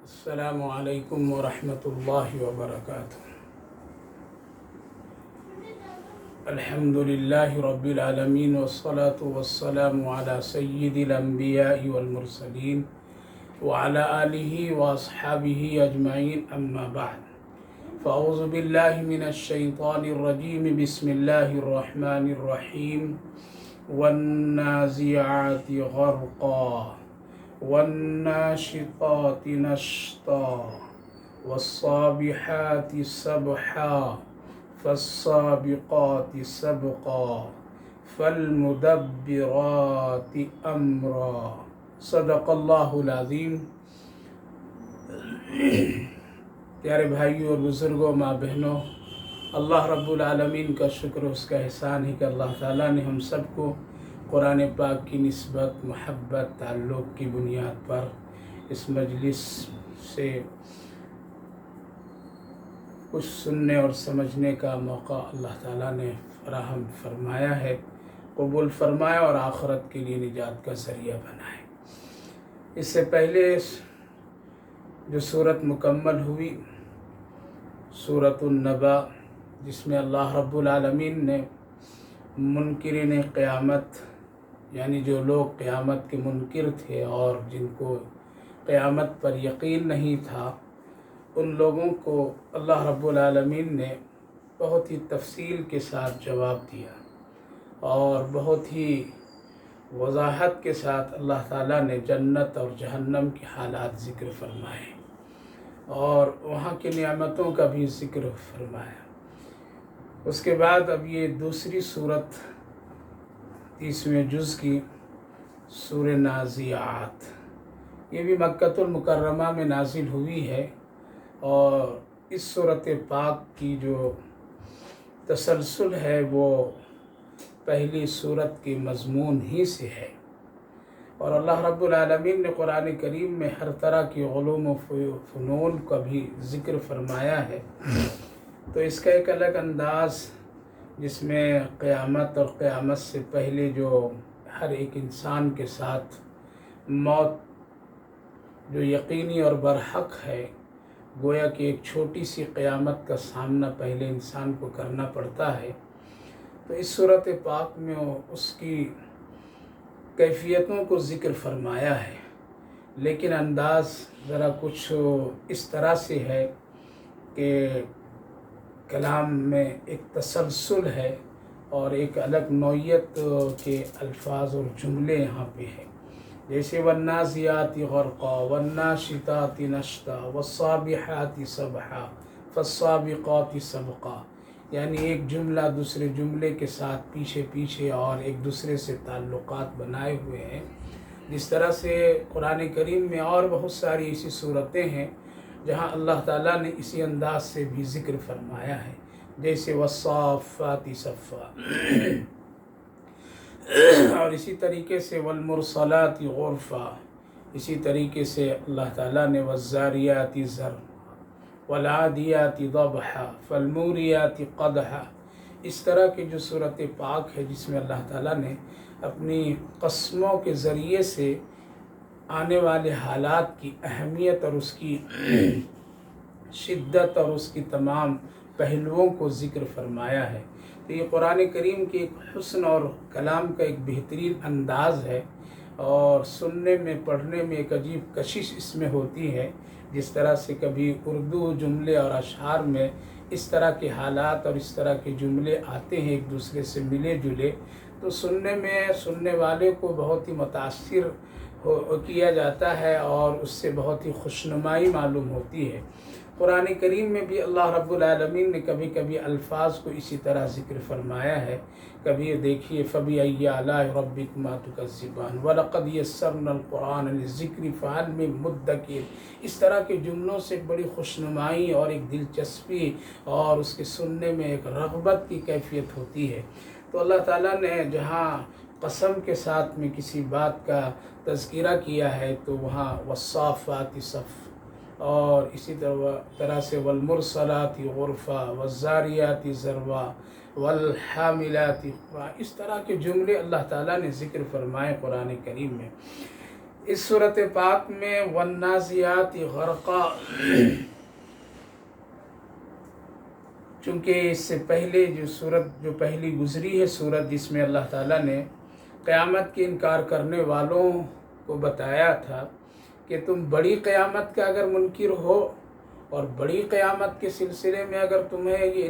السلام علیکم ورحمۃ اللہ وبرکاتہ۔ الحمد للہ رب العالمین والصلاة والسلام علی سید الانبیاء والمرسلین وعلی آلہ واصحابہ اجمعین، اما بعد فاعوذ باللہ من الشیطان الرجیم، بسم اللہ الرحمن الرحیم۔ والنازعات غرقا والناشطات نشطا والصابحات سبحا فالسابقات سبقا فالمدبرات امرا، صدق اللہ العظیم۔ پیارے بھائیوں اور بزرگوں، ماں بہنوں، اللہ رب العالمین کا شکر، اس کا احسان ہے کہ اللہ تعالیٰ نے ہم سب کو قرآن پاک کی نسبت، محبت، تعلق کی بنیاد پر اس مجلس سے کچھ سننے اور سمجھنے کا موقع اللہ تعالیٰ نے فراہم فرمایا ہے، قبول فرمایا اور آخرت کے لیے نجات کا ذریعہ بنائے۔ اس سے پہلے جو صورت مکمل ہوئی، سورۃ النبأ، جس میں اللہ رب العالمین نے منکرین قیامت، یعنی جو لوگ قیامت کے منکر تھے اور جن کو قیامت پر یقین نہیں تھا، ان لوگوں کو اللہ رب العالمین نے بہت ہی تفصیل کے ساتھ جواب دیا اور بہت ہی وضاحت کے ساتھ اللہ تعالیٰ نے جنت اور جہنم کے حالات ذکر فرمائے اور وہاں کی نعمتوں کا بھی ذکر فرمایا۔ اس کے بعد اب یہ دوسری صورت 30ویں جز کی سورہ نازعات، یہ بھی مکۃ المکرمہ میں نازل ہوئی ہے، اور اس سورۃ پاک کی جو تسلسل ہے وہ پہلی سورت کی مضمون ہی سے ہے، اور اللہ رب العالمین نے قرآن کریم میں ہر طرح کی علوم و فنون کا بھی ذکر فرمایا ہے۔ تو اس کا ایک الگ انداز، جس میں قیامت اور قیامت سے پہلے جو ہر ایک انسان کے ساتھ موت جو یقینی اور برحق ہے، گویا کہ ایک چھوٹی سی قیامت کا سامنا پہلے انسان کو کرنا پڑتا ہے، تو اس سورۃ پاک میں اس کی کیفیتوں کو ذکر فرمایا ہے، لیکن انداز ذرا کچھ اس طرح سے ہے کہ کلام میں ایک تسلسل ہے اور ایک الگ نوعیت کے الفاظ اور جملے یہاں پہ ہیں، جیسے والنازعات غرقا والناشطات نشطا والصابحات سبحا فالسابقات سبقا، یعنی ایک جملہ دوسرے جملے کے ساتھ پیچھے پیچھے اور ایک دوسرے سے تعلقات بنائے ہوئے ہیں۔ جس طرح سے قرآن کریم میں اور بہت ساری ایسی صورتیں ہیں جہاں اللہ تعالیٰ نے اسی انداز سے بھی ذکر فرمایا ہے، جیسے والصافات صفا، اور اسی طریقے سے والمرسلات غرفا، اسی طریقے سے اللہ تعالیٰ نے والزاریات ذروا والعادیات ضبحا فالموریات قدحا، اس طرح کی جو صورت پاک ہے جس میں اللہ تعالیٰ نے اپنی قسموں کے ذریعے سے آنے والے حالات کی اہمیت اور اس کی شدت اور اس کی تمام پہلوؤں کو ذکر فرمایا ہے۔ تو یہ قرآن کریم کی ایک حسن اور کلام کا ایک بہترین انداز ہے، اور سننے میں، پڑھنے میں ایک عجیب کشش اس میں ہوتی ہے، جس طرح سے کبھی اردو جملے اور اشعار میں اس طرح کے حالات اور اس طرح کے جملے آتے ہیں ایک دوسرے سے ملے جلے، تو سننے میں سننے والے کو بہت ہی متاثر کیا جاتا ہے اور اس سے بہت ہی خوشنمائی معلوم ہوتی ہے۔ قرآن کریم میں بھی اللہ رب العالمین نے کبھی کبھی الفاظ کو اسی طرح ذکر فرمایا ہے۔ کبھی یہ دیکھیے فَبِأَيِّ آلَاءِ رَبِّكُمَا تُكَذِّبَانِ وَلَقَدْ يَسَّرْنَا الْقُرْآنَ لِلذِّكْرِ فَهَلْ مِن مُدَّكِرٍ، اس طرح کے جملوں سے بڑی خوشنمائی اور ایک دلچسپی اور اس کے سننے میں ایک رغبت کی کیفیت ہوتی ہے۔ تو اللہ تعالیٰ نے جہاں قسم کے ساتھ میں کسی بات کا تذکرہ کیا ہے تو وہاں والصافات صف، اور اسی طرح سے والمرسلات غرفا والزاریات ذروا والحاملات، اس طرح کے جملے اللہ تعالیٰ نے ذکر فرمائے قرآن کریم میں۔ اس صورت پاک میں والنازعات غرقا، چونکہ اس سے پہلے جو صورت جو پہلی گزری ہے صورت، جس میں اللہ تعالیٰ نے قیامت کے انکار کرنے والوں کو بتایا تھا کہ تم بڑی قیامت کا اگر منکر ہو اور بڑی قیامت کے سلسلے میں اگر تمہیں یہ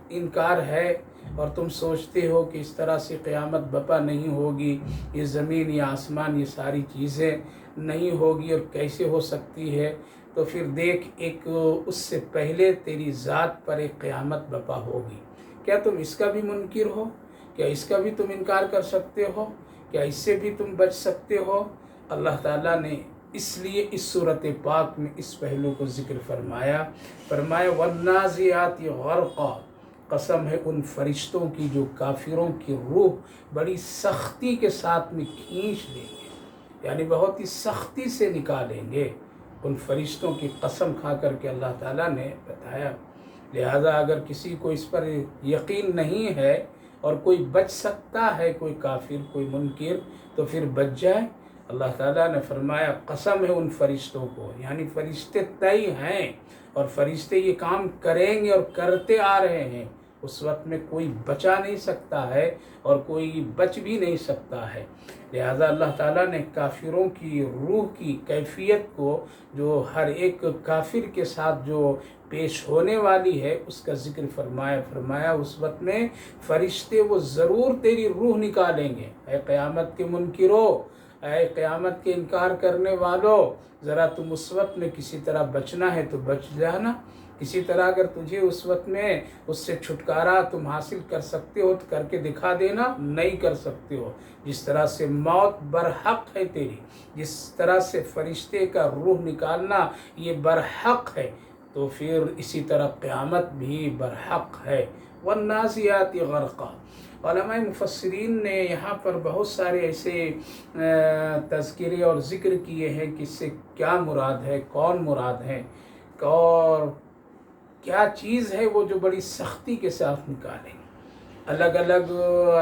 انکار ہے اور تم سوچتے ہو کہ اس طرح سے قیامت بپا نہیں ہوگی، یہ زمین یا آسمان یہ ساری چیزیں نہیں ہوگی اور کیسے ہو سکتی ہے، تو پھر دیکھ ایک اس سے پہلے تیری ذات پر ایک قیامت بپا ہوگی۔ کیا تم اس کا بھی منکر ہو؟ کیا اس کا بھی تم انکار کر سکتے ہو؟ کیا اس سے بھی تم بچ سکتے ہو؟ اللہ تعالیٰ نے اس لیے اس صورت پاک میں اس پہلو کو ذکر فرمایا والنازعات غرقا، قسم ہے ان فرشتوں کی جو کافروں کی روح بڑی سختی کے ساتھ میں کھینچ لیں گے، یعنی بہت ہی سختی سے نکالیں گے۔ ان فرشتوں کی قسم کھا کر کے اللہ تعالیٰ نے بتایا، لہذا اگر کسی کو اس پر یقین نہیں ہے اور کوئی بچ سکتا ہے، کوئی کافر کوئی منکر، تو پھر بچ جائے۔ اللہ تعالیٰ نے فرمایا قسم ہے ان فرشتوں کو، یعنی فرشتے طے ہیں اور فرشتے یہ کام کریں گے اور کرتے آ رہے ہیں۔ اس وقت میں کوئی بچا نہیں سکتا ہے اور کوئی بچ بھی نہیں سکتا ہے۔ لہذا اللہ تعالیٰ نے کافروں کی روح کی کیفیت کو، جو ہر ایک کافر کے ساتھ جو پیش ہونے والی ہے، اس کا ذکر فرمایا اس وقت میں فرشتے وہ ضرور تیری روح نکالیں گے۔ اے قیامت کے منکرو، اے قیامت کے انکار کرنے والو، ذرا تم اس وقت میں کسی طرح بچنا ہے تو بچ جانا۔ کسی طرح اگر تجھے اس وقت میں اس سے چھٹکارا تم حاصل کر سکتے ہو تو کر کے دکھا دینا، نہیں کر سکتے ہو۔ جس طرح سے موت برحق ہے تیری، جس طرح سے فرشتے کا روح نکالنا یہ برحق ہے، تو پھر اسی طرح قیامت بھی برحق ہے۔ والنازعات غرقا، علماء مفسرین نے یہاں پر بہت سارے ایسے تذکرے اور ذکر کیے ہیں کہ اس سے کیا مراد ہے، کون مراد ہے اور کیا چیز ہے وہ جو بڑی سختی کے ساتھ نکالیں۔ الگ الگ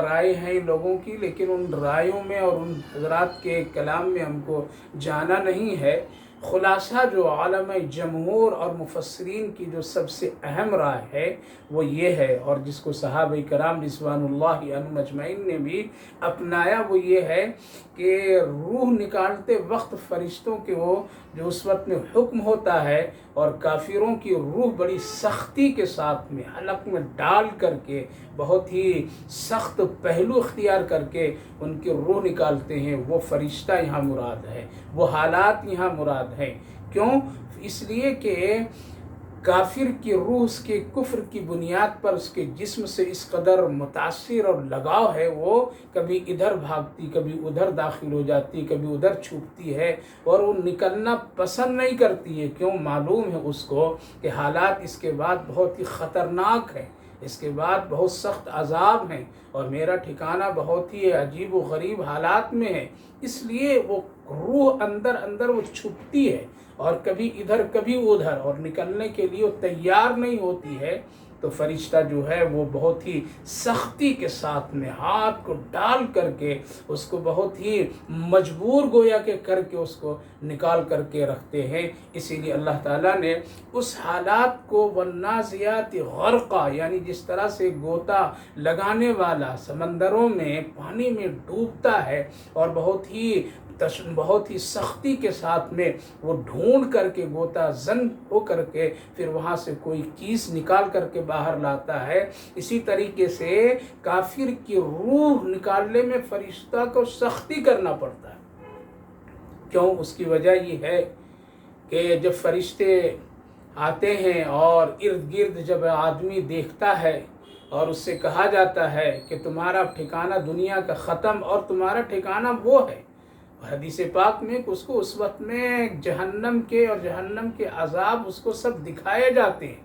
رائے ہیں لوگوں کی، لیکن ان رائےوں میں اور ان حضرات کے کلام میں ہم کو جانا نہیں ہے۔ خلاصہ جو علماء جمہور اور مفسرین کی جو سب سے اہم رائے ہے وہ یہ ہے، اور جس کو صحابہ کرام رضوان اللہ عنہم اجمعین نے بھی اپنایا، وہ یہ ہے کہ روح نکالتے وقت فرشتوں کے وہ جو اس وقت میں حکم ہوتا ہے اور کافروں کی روح بڑی سختی کے ساتھ میں حلق میں ڈال کر کے بہت ہی سخت پہلو اختیار کر کے ان کی روح نکالتے ہیں، وہ فرشتہ یہاں مراد ہے، وہ حالات یہاں مراد ہیں۔ کیوں؟ اس لیے کہ کافر کی روح اس کے کفر کی بنیاد پر اس کے جسم سے اس قدر متاثر اور لگاؤ ہے، وہ کبھی ادھر بھاگتی، کبھی ادھر داخل ہو جاتی، کبھی ادھر چھپتی ہے اور وہ نکلنا پسند نہیں کرتی ہے۔ کیوں؟ معلوم ہے اس کو کہ حالات اس کے بعد بہت ہی خطرناک ہیں، اس کے بعد بہت سخت عذاب ہیں اور میرا ٹھکانہ بہت ہی عجیب و غریب حالات میں ہے۔ اس لیے وہ روح اندر وہ چھپتی ہے اور کبھی ادھر کبھی ادھر، اور نکلنے کے لیے وہ تیار نہیں ہوتی ہے۔ تو فرشتہ جو ہے وہ بہت ہی سختی کے ساتھ میں ہاتھ کو ڈال کر کے اس کو بہت ہی مجبور گویا کہ کر کے اس کو نکال کر کے رکھتے ہیں۔ اسی لیے اللہ تعالیٰ نے اس حالات کو والنازعات غرقا، یعنی جس طرح سے غوطہ لگانے والا سمندروں میں پانی میں ڈوبتا ہے اور بہت ہی سختی کے ساتھ میں وہ ڈھونڈ کر کے غوطہ زن ہو کر کے پھر وہاں سے کوئی چیز نکال کر کے باہر لاتا ہے، اسی طریقے سے کافر کی روح نکالنے میں فرشتہ کو سختی کرنا پڑتا ہے۔ کیوں؟ اس کی وجہ یہ ہے کہ جب فرشتے آتے ہیں اور ارد گرد جب آدمی دیکھتا ہے اور اس سے کہا جاتا ہے کہ تمہارا ٹھکانہ دنیا کا ختم اور تمہارا ٹھکانہ وہ ہے، حدیث پاک میں اس کو اس وقت میں جہنم کے اور جہنم کے عذاب اس کو سب دکھائے جاتے ہیں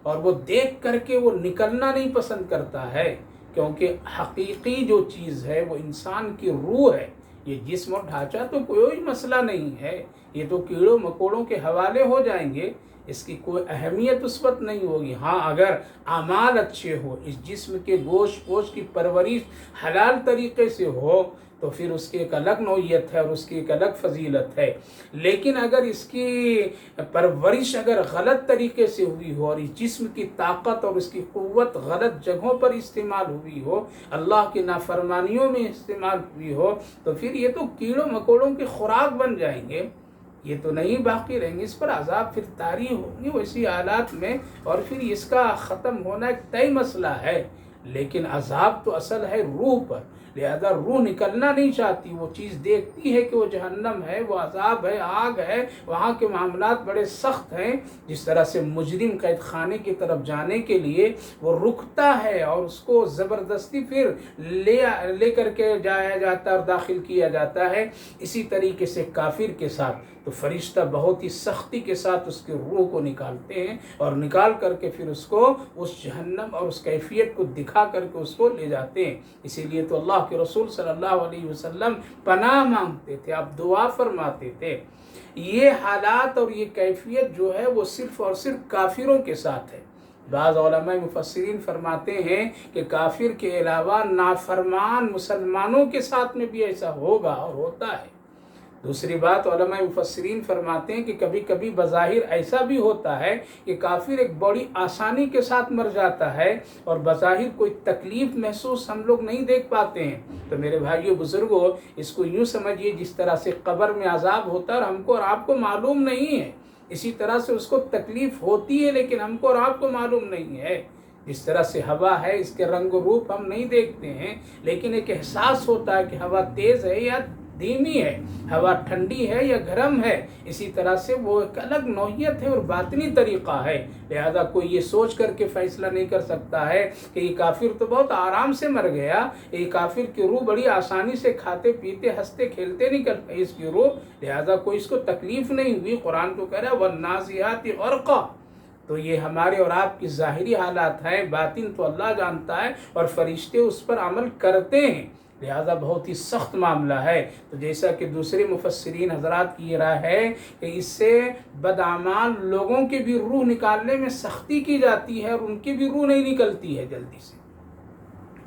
اور وہ دیکھ کر کے وہ نکلنا نہیں پسند کرتا ہے، کیونکہ حقیقی جو چیز ہے وہ انسان کی روح ہے۔ یہ جسم اور ڈھانچہ تو کوئی مسئلہ نہیں ہے، یہ تو کیڑوں مکوڑوں کے حوالے ہو جائیں گے، اس کی کوئی اہمیت اس وقت نہیں ہوگی۔ ہاں اگر اعمال اچھے ہو، اس جسم کے گوشت پوش کی پرورش حلال طریقے سے ہو تو پھر اس کی ایک الگ نوعیت ہے اور اس کی ایک الگ فضیلت ہے۔ لیکن اگر اس کی پرورش اگر غلط طریقے سے ہوئی ہو اور اس جسم کی طاقت اور اس کی قوت غلط جگہوں پر استعمال ہوئی ہو، اللہ کی نافرمانیوں میں استعمال ہوئی ہو، تو پھر یہ تو کیڑوں مکوڑوں کی خوراک بن جائیں گے، یہ تو نہیں باقی رہیں گے، اس پر عذاب پھر طاری ہوں گے ویسی حالات میں، اور پھر اس کا ختم ہونا ایک طے مسئلہ ہے۔ لیکن عذاب تو اصل ہے روح پر، لہذا روح نکلنا نہیں چاہتی، وہ چیز دیکھتی ہے کہ وہ جہنم ہے، وہ عذاب ہے، آگ ہے، وہاں کے معاملات بڑے سخت ہیں۔ جس طرح سے مجرم قید خانے کی طرف جانے کے لیے وہ رکتا ہے اور اس کو زبردستی پھر لے کر کے جایا جاتا ہے اور داخل کیا جاتا ہے، اسی طریقے سے کافر کے ساتھ تو فرشتہ بہت ہی سختی کے ساتھ اس کے روح کو نکالتے ہیں اور نکال کر کے پھر اس کو اس جہنم اور اس کیفیت کو دکھا کر کے اس کو لے جاتے ہیں۔ اسی لیے تو اللہ کے رسول صلی اللہ علیہ وسلم پناہ مانگتے تھے، آپ دعا فرماتے تھے۔ یہ حالات اور یہ کیفیت جو ہے وہ صرف اور صرف کافروں کے ساتھ ہے۔ بعض علماء مفسرین فرماتے ہیں کہ کافر کے علاوہ نافرمان مسلمانوں کے ساتھ میں بھی ایسا ہوگا اور ہوتا ہے۔ دوسری بات، علماء مفسرین فرماتے ہیں کہ کبھی کبھی بظاہر ایسا بھی ہوتا ہے کہ کافر ایک بڑی آسانی کے ساتھ مر جاتا ہے اور بظاہر کوئی تکلیف محسوس ہم لوگ نہیں دیکھ پاتے ہیں۔ تو میرے بھائیو بزرگوں، اس کو یوں سمجھیے جس طرح سے قبر میں عذاب ہوتا ہے اور ہم کو اور آپ کو معلوم نہیں ہے، اسی طرح سے اس کو تکلیف ہوتی ہے لیکن ہم کو اور آپ کو معلوم نہیں ہے۔ جس طرح سے ہوا ہے، اس کے رنگ و روپ ہم نہیں دیکھتے ہیں، لیکن ایک احساس ہوتا ہے کہ ہوا تیز ہے یا دھیمی ہے، ہوا ٹھنڈی ہے یا گرم ہے، اسی طرح سے وہ ایک الگ نوعیت ہے اور باطنی طریقہ ہے۔ لہذا کوئی یہ سوچ کر کے فیصلہ نہیں کر سکتا ہے کہ یہ کافر تو بہت آرام سے مر گیا، یہ کافر کی روح بڑی آسانی سے کھاتے پیتے ہنستے کھیلتے نکل گئی اس کی روح، لہذا کوئی اس کو تکلیف نہیں ہوئی۔ قرآن تو کہہ رہا ہے وَالنَّازِعَاتِ غَرْقًا۔ تو یہ ہمارے اور آپ کی ظاہری حالات ہیں، باطن تو اللہ جانتا ہے اور فرشتے اس پر عمل کرتے ہیں، لہذا بہت ہی سخت معاملہ ہے۔ تو جیسا کہ دوسرے مفسرین حضرات کی یہ رائے ہے کہ اس سے بدعمال لوگوں کی بھی روح نکالنے میں سختی کی جاتی ہے اور ان کی بھی روح نہیں نکلتی ہے جلدی سے،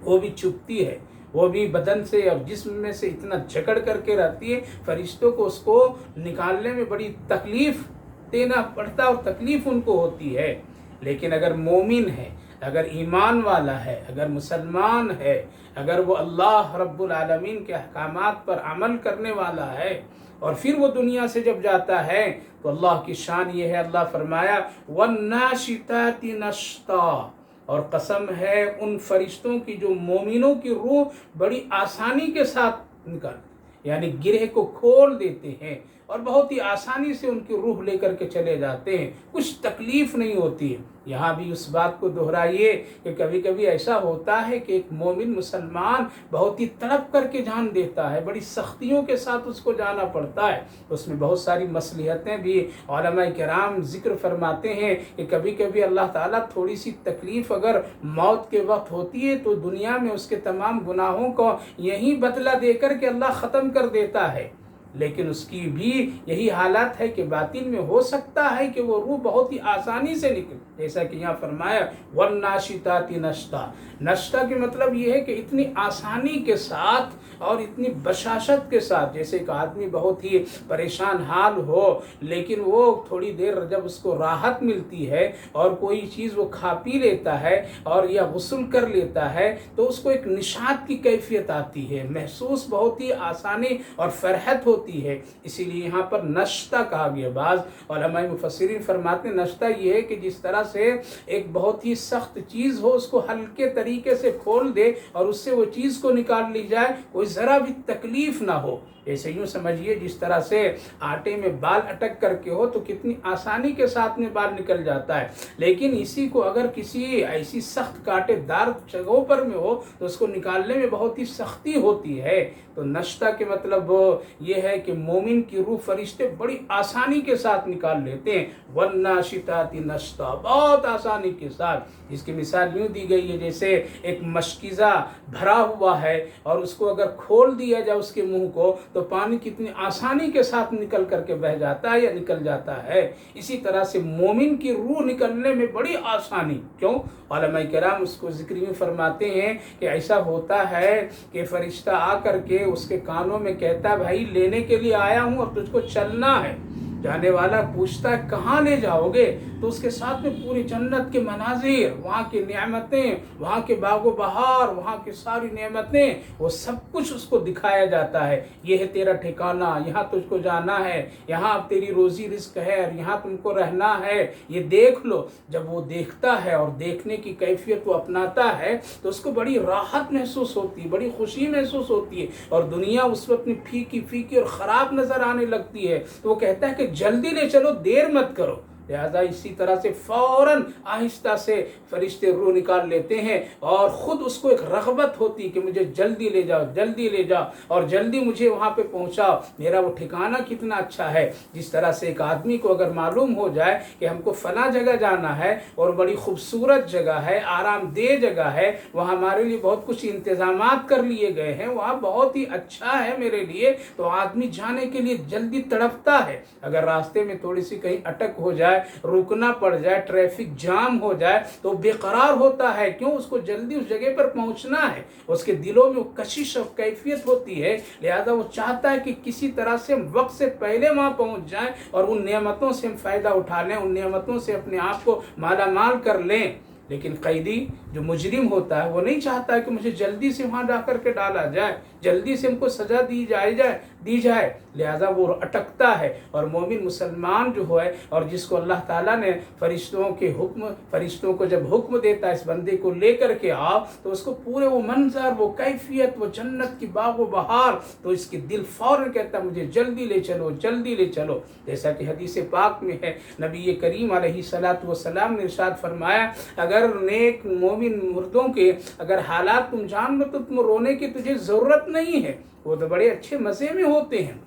وہ بھی چھپتی ہے، وہ بھی بدن سے اور جسم میں سے اتنا جکڑ کر کے رہتی ہے، فرشتوں کو اس کو نکالنے میں بڑی تکلیف دینا پڑتا اور تکلیف ان کو ہوتی ہے۔ لیکن اگر مومن ہے، اگر ایمان والا ہے، اگر مسلمان ہے، اگر وہ اللہ رب العالمین کے احکامات پر عمل کرنے والا ہے اور پھر وہ دنیا سے جب جاتا ہے تو اللہ کی شان یہ ہے، اللہ فرمایا وَالنَّاشِطَاتِ نَشْطًا، اور قسم ہے ان فرشتوں کی جو مومنوں کی روح بڑی آسانی کے ساتھ نکالتے، یعنی گرہ کو کھول دیتے ہیں اور بہت ہی آسانی سے ان کی روح لے کر کے چلے جاتے ہیں، کچھ تکلیف نہیں ہوتی ہے۔ یہاں بھی اس بات کو دہرائیے کہ کبھی کبھی ایسا ہوتا ہے کہ ایک مومن مسلمان بہت ہی تڑپ کر کے جان دیتا ہے، بڑی سختیوں کے ساتھ اس کو جانا پڑتا ہے، اس میں بہت ساری مصلحتیں بھی علماء کرام ذکر فرماتے ہیں کہ کبھی کبھی اللہ تعالیٰ تھوڑی سی تکلیف اگر موت کے وقت ہوتی ہے تو دنیا میں اس کے تمام گناہوں کو یہی بدلہ دے کر کے اللہ ختم کر دیتا ہے، لیکن اس کی بھی یہی حالات ہے کہ باطن میں ہو سکتا ہے کہ وہ روح بہت ہی آسانی سے نکلے، جیسا کہ یہاں فرمایا وَالنَّاشِطَاتِ نَشْطًا۔ نشطہ کے مطلب یہ ہے کہ اتنی آسانی کے ساتھ اور اتنی بشاشت کے ساتھ، جیسے ایک آدمی بہت ہی پریشان حال ہو لیکن وہ تھوڑی دیر جب اس کو راحت ملتی ہے اور کوئی چیز وہ کھا پی لیتا ہے اور یا غسل کر لیتا ہے تو اس کو ایک نشاط کی کیفیت آتی ہے، محسوس بہت ہی آسانی اور فرحت ہوتی ہے، اسی لیے یہاں پر نشطہ کہا گیا۔ بعض علماء مفسرین فرماتے ہیں نشطہ یہ ہے کہ جس طرح سے ایک بہت ہی سخت چیز ہو، اس کو ہلکے طریقے سے کھول دے اور اس سے وہ چیز کو نکال لی جائے، کوئی ذرا بھی تکلیف نہ ہو۔ ایسے یوں سمجھیے جس طرح سے آٹے میں بال اٹک کر کے ہو تو کتنی آسانی کے ساتھ میں بال نکل جاتا ہے، لیکن اسی کو اگر کسی ایسی سخت کانٹے دار جگہوں پر میں ہو تو اس کو نکالنے میں بہت ہی سختی ہوتی ہے۔ تو نشطہ کے مطلب یہ ہے کہ مومن کی روح فرشتے بڑی آسانی کے ساتھ نکال لیتے ہیں، وَالنَّاشِطَاتِ نَشْطًا، بہت آسانی کے ساتھ۔ اس کی مثال یوں دی گئی ہے جیسے ایک مشکیزہ بھرا ہوا ہے اور اس کو اگر کھول دیا جائے اس کے منہ کو تو پانی کتنی آسانی کے ساتھ نکل کر کے بہہ جاتا ہے یا نکل جاتا ہے۔ اسی طرح سے مومن کی روح نکلنے میں بڑی آسانی، کیوں؟ علماء کرام اس کو ذکر میں فرماتے ہیں کہ ایسا ہوتا ہے کہ فرشتہ آ کر کے اس کے کانوں میں کہتا ہے بھائی لینے کے لیے آیا ہوں، اب تجھ کو چلنا ہے۔ جانے والا پوچھتا ہے کہاں لے جاؤ گے؟ تو اس کے ساتھ میں پوری جنت کے مناظر، وہاں کی نعمتیں، وہاں کے باغ و بہار، وہاں کی ساری نعمتیں، وہ سب کچھ اس کو دکھایا جاتا ہے۔ یہ ہے تیرا ٹھکانہ، یہاں تجھ کو جانا ہے، یہاں اب تیری روزی رزق ہے اور یہاں تم کو رہنا ہے، یہ دیکھ لو۔ جب وہ دیکھتا ہے اور دیکھنے کی کیفیت وہ اپناتا ہے تو اس کو بڑی راحت محسوس ہوتی ہے، بڑی خوشی محسوس ہوتی ہے، اور دنیا اس وقت میں پھیکی پھیکی اور خراب نظر آنے لگتی ہے، تو وہ کہتا ہے کہ جلدی لے چلو، دیر مت کرو۔ لہذا اسی طرح سے فوراً آہستہ سے فرشتے روح نکال لیتے ہیں، اور خود اس کو ایک رغبت ہوتی ہے کہ مجھے جلدی لے جاؤ، جلدی لے جاؤ، اور جلدی مجھے وہاں پہ پہنچاؤ، میرا وہ ٹھکانہ کتنا اچھا ہے۔ جس طرح سے ایک آدمی کو اگر معلوم ہو جائے کہ ہم کو فلاں جگہ جانا ہے اور بڑی خوبصورت جگہ ہے، آرام دہ جگہ ہے، وہاں ہمارے لیے بہت کچھ انتظامات کر لیے گئے ہیں، وہاں بہت ہی اچھا ہے میرے لیے، تو آدمی جانے کے لیے جلدی تڑپتا ہے۔ اگر راستے میں تھوڑی سی کہیں اٹک ہو جائے، رکنا پڑ جائے، ٹریفک جام ہو جائے تو بے قرار ہوتا ہے، کیوں؟ اس کو جلدی اس جگہ پر پہنچنا ہے، اس کے دلوں میں وہ کشش اور کیفیت ہوتی ہے، لہذا وہ چاہتا ہے کہ کسی طرح سے ہم وقت سے پہلے وہاں پہنچ جائیں اور ان نعمتوں سے ہم فائدہ اٹھا لیں، ان نعمتوں سے اپنے آپ کو مالا مال کر لیں۔ لیکن قیدی جو مجرم ہوتا ہے وہ نہیں چاہتا ہے کہ مجھے جلدی سے وہاں جا کر کے ڈالا جائے، جلدی سے ہم کو سزا دی جائے، لہذا وہ اٹکتا ہے۔ اور مومن مسلمان جو ہے، اور جس کو اللہ تعالیٰ نے فرشتوں کو جب حکم دیتا ہے اس بندے کو لے کر کے آؤ، تو اس کو پورے وہ منظر، وہ کیفیت، وہ جنت کی باغ و بہار، تو اس کے دل فوراً کہتا ہے مجھے جلدی لے چلو، جلدی لے چلو۔ جیسا کہ حدیث پاک میں ہے، نبی کریم علیہ السلام نے ارشاد فرمایا، اگر نیک مومن مردوں کے اگر حالات تم جان لو تو تم رونے کی تجھے ضرورت نہیں ہے، وہ تو بڑے اچھے مزے میں ہوتے ہیں۔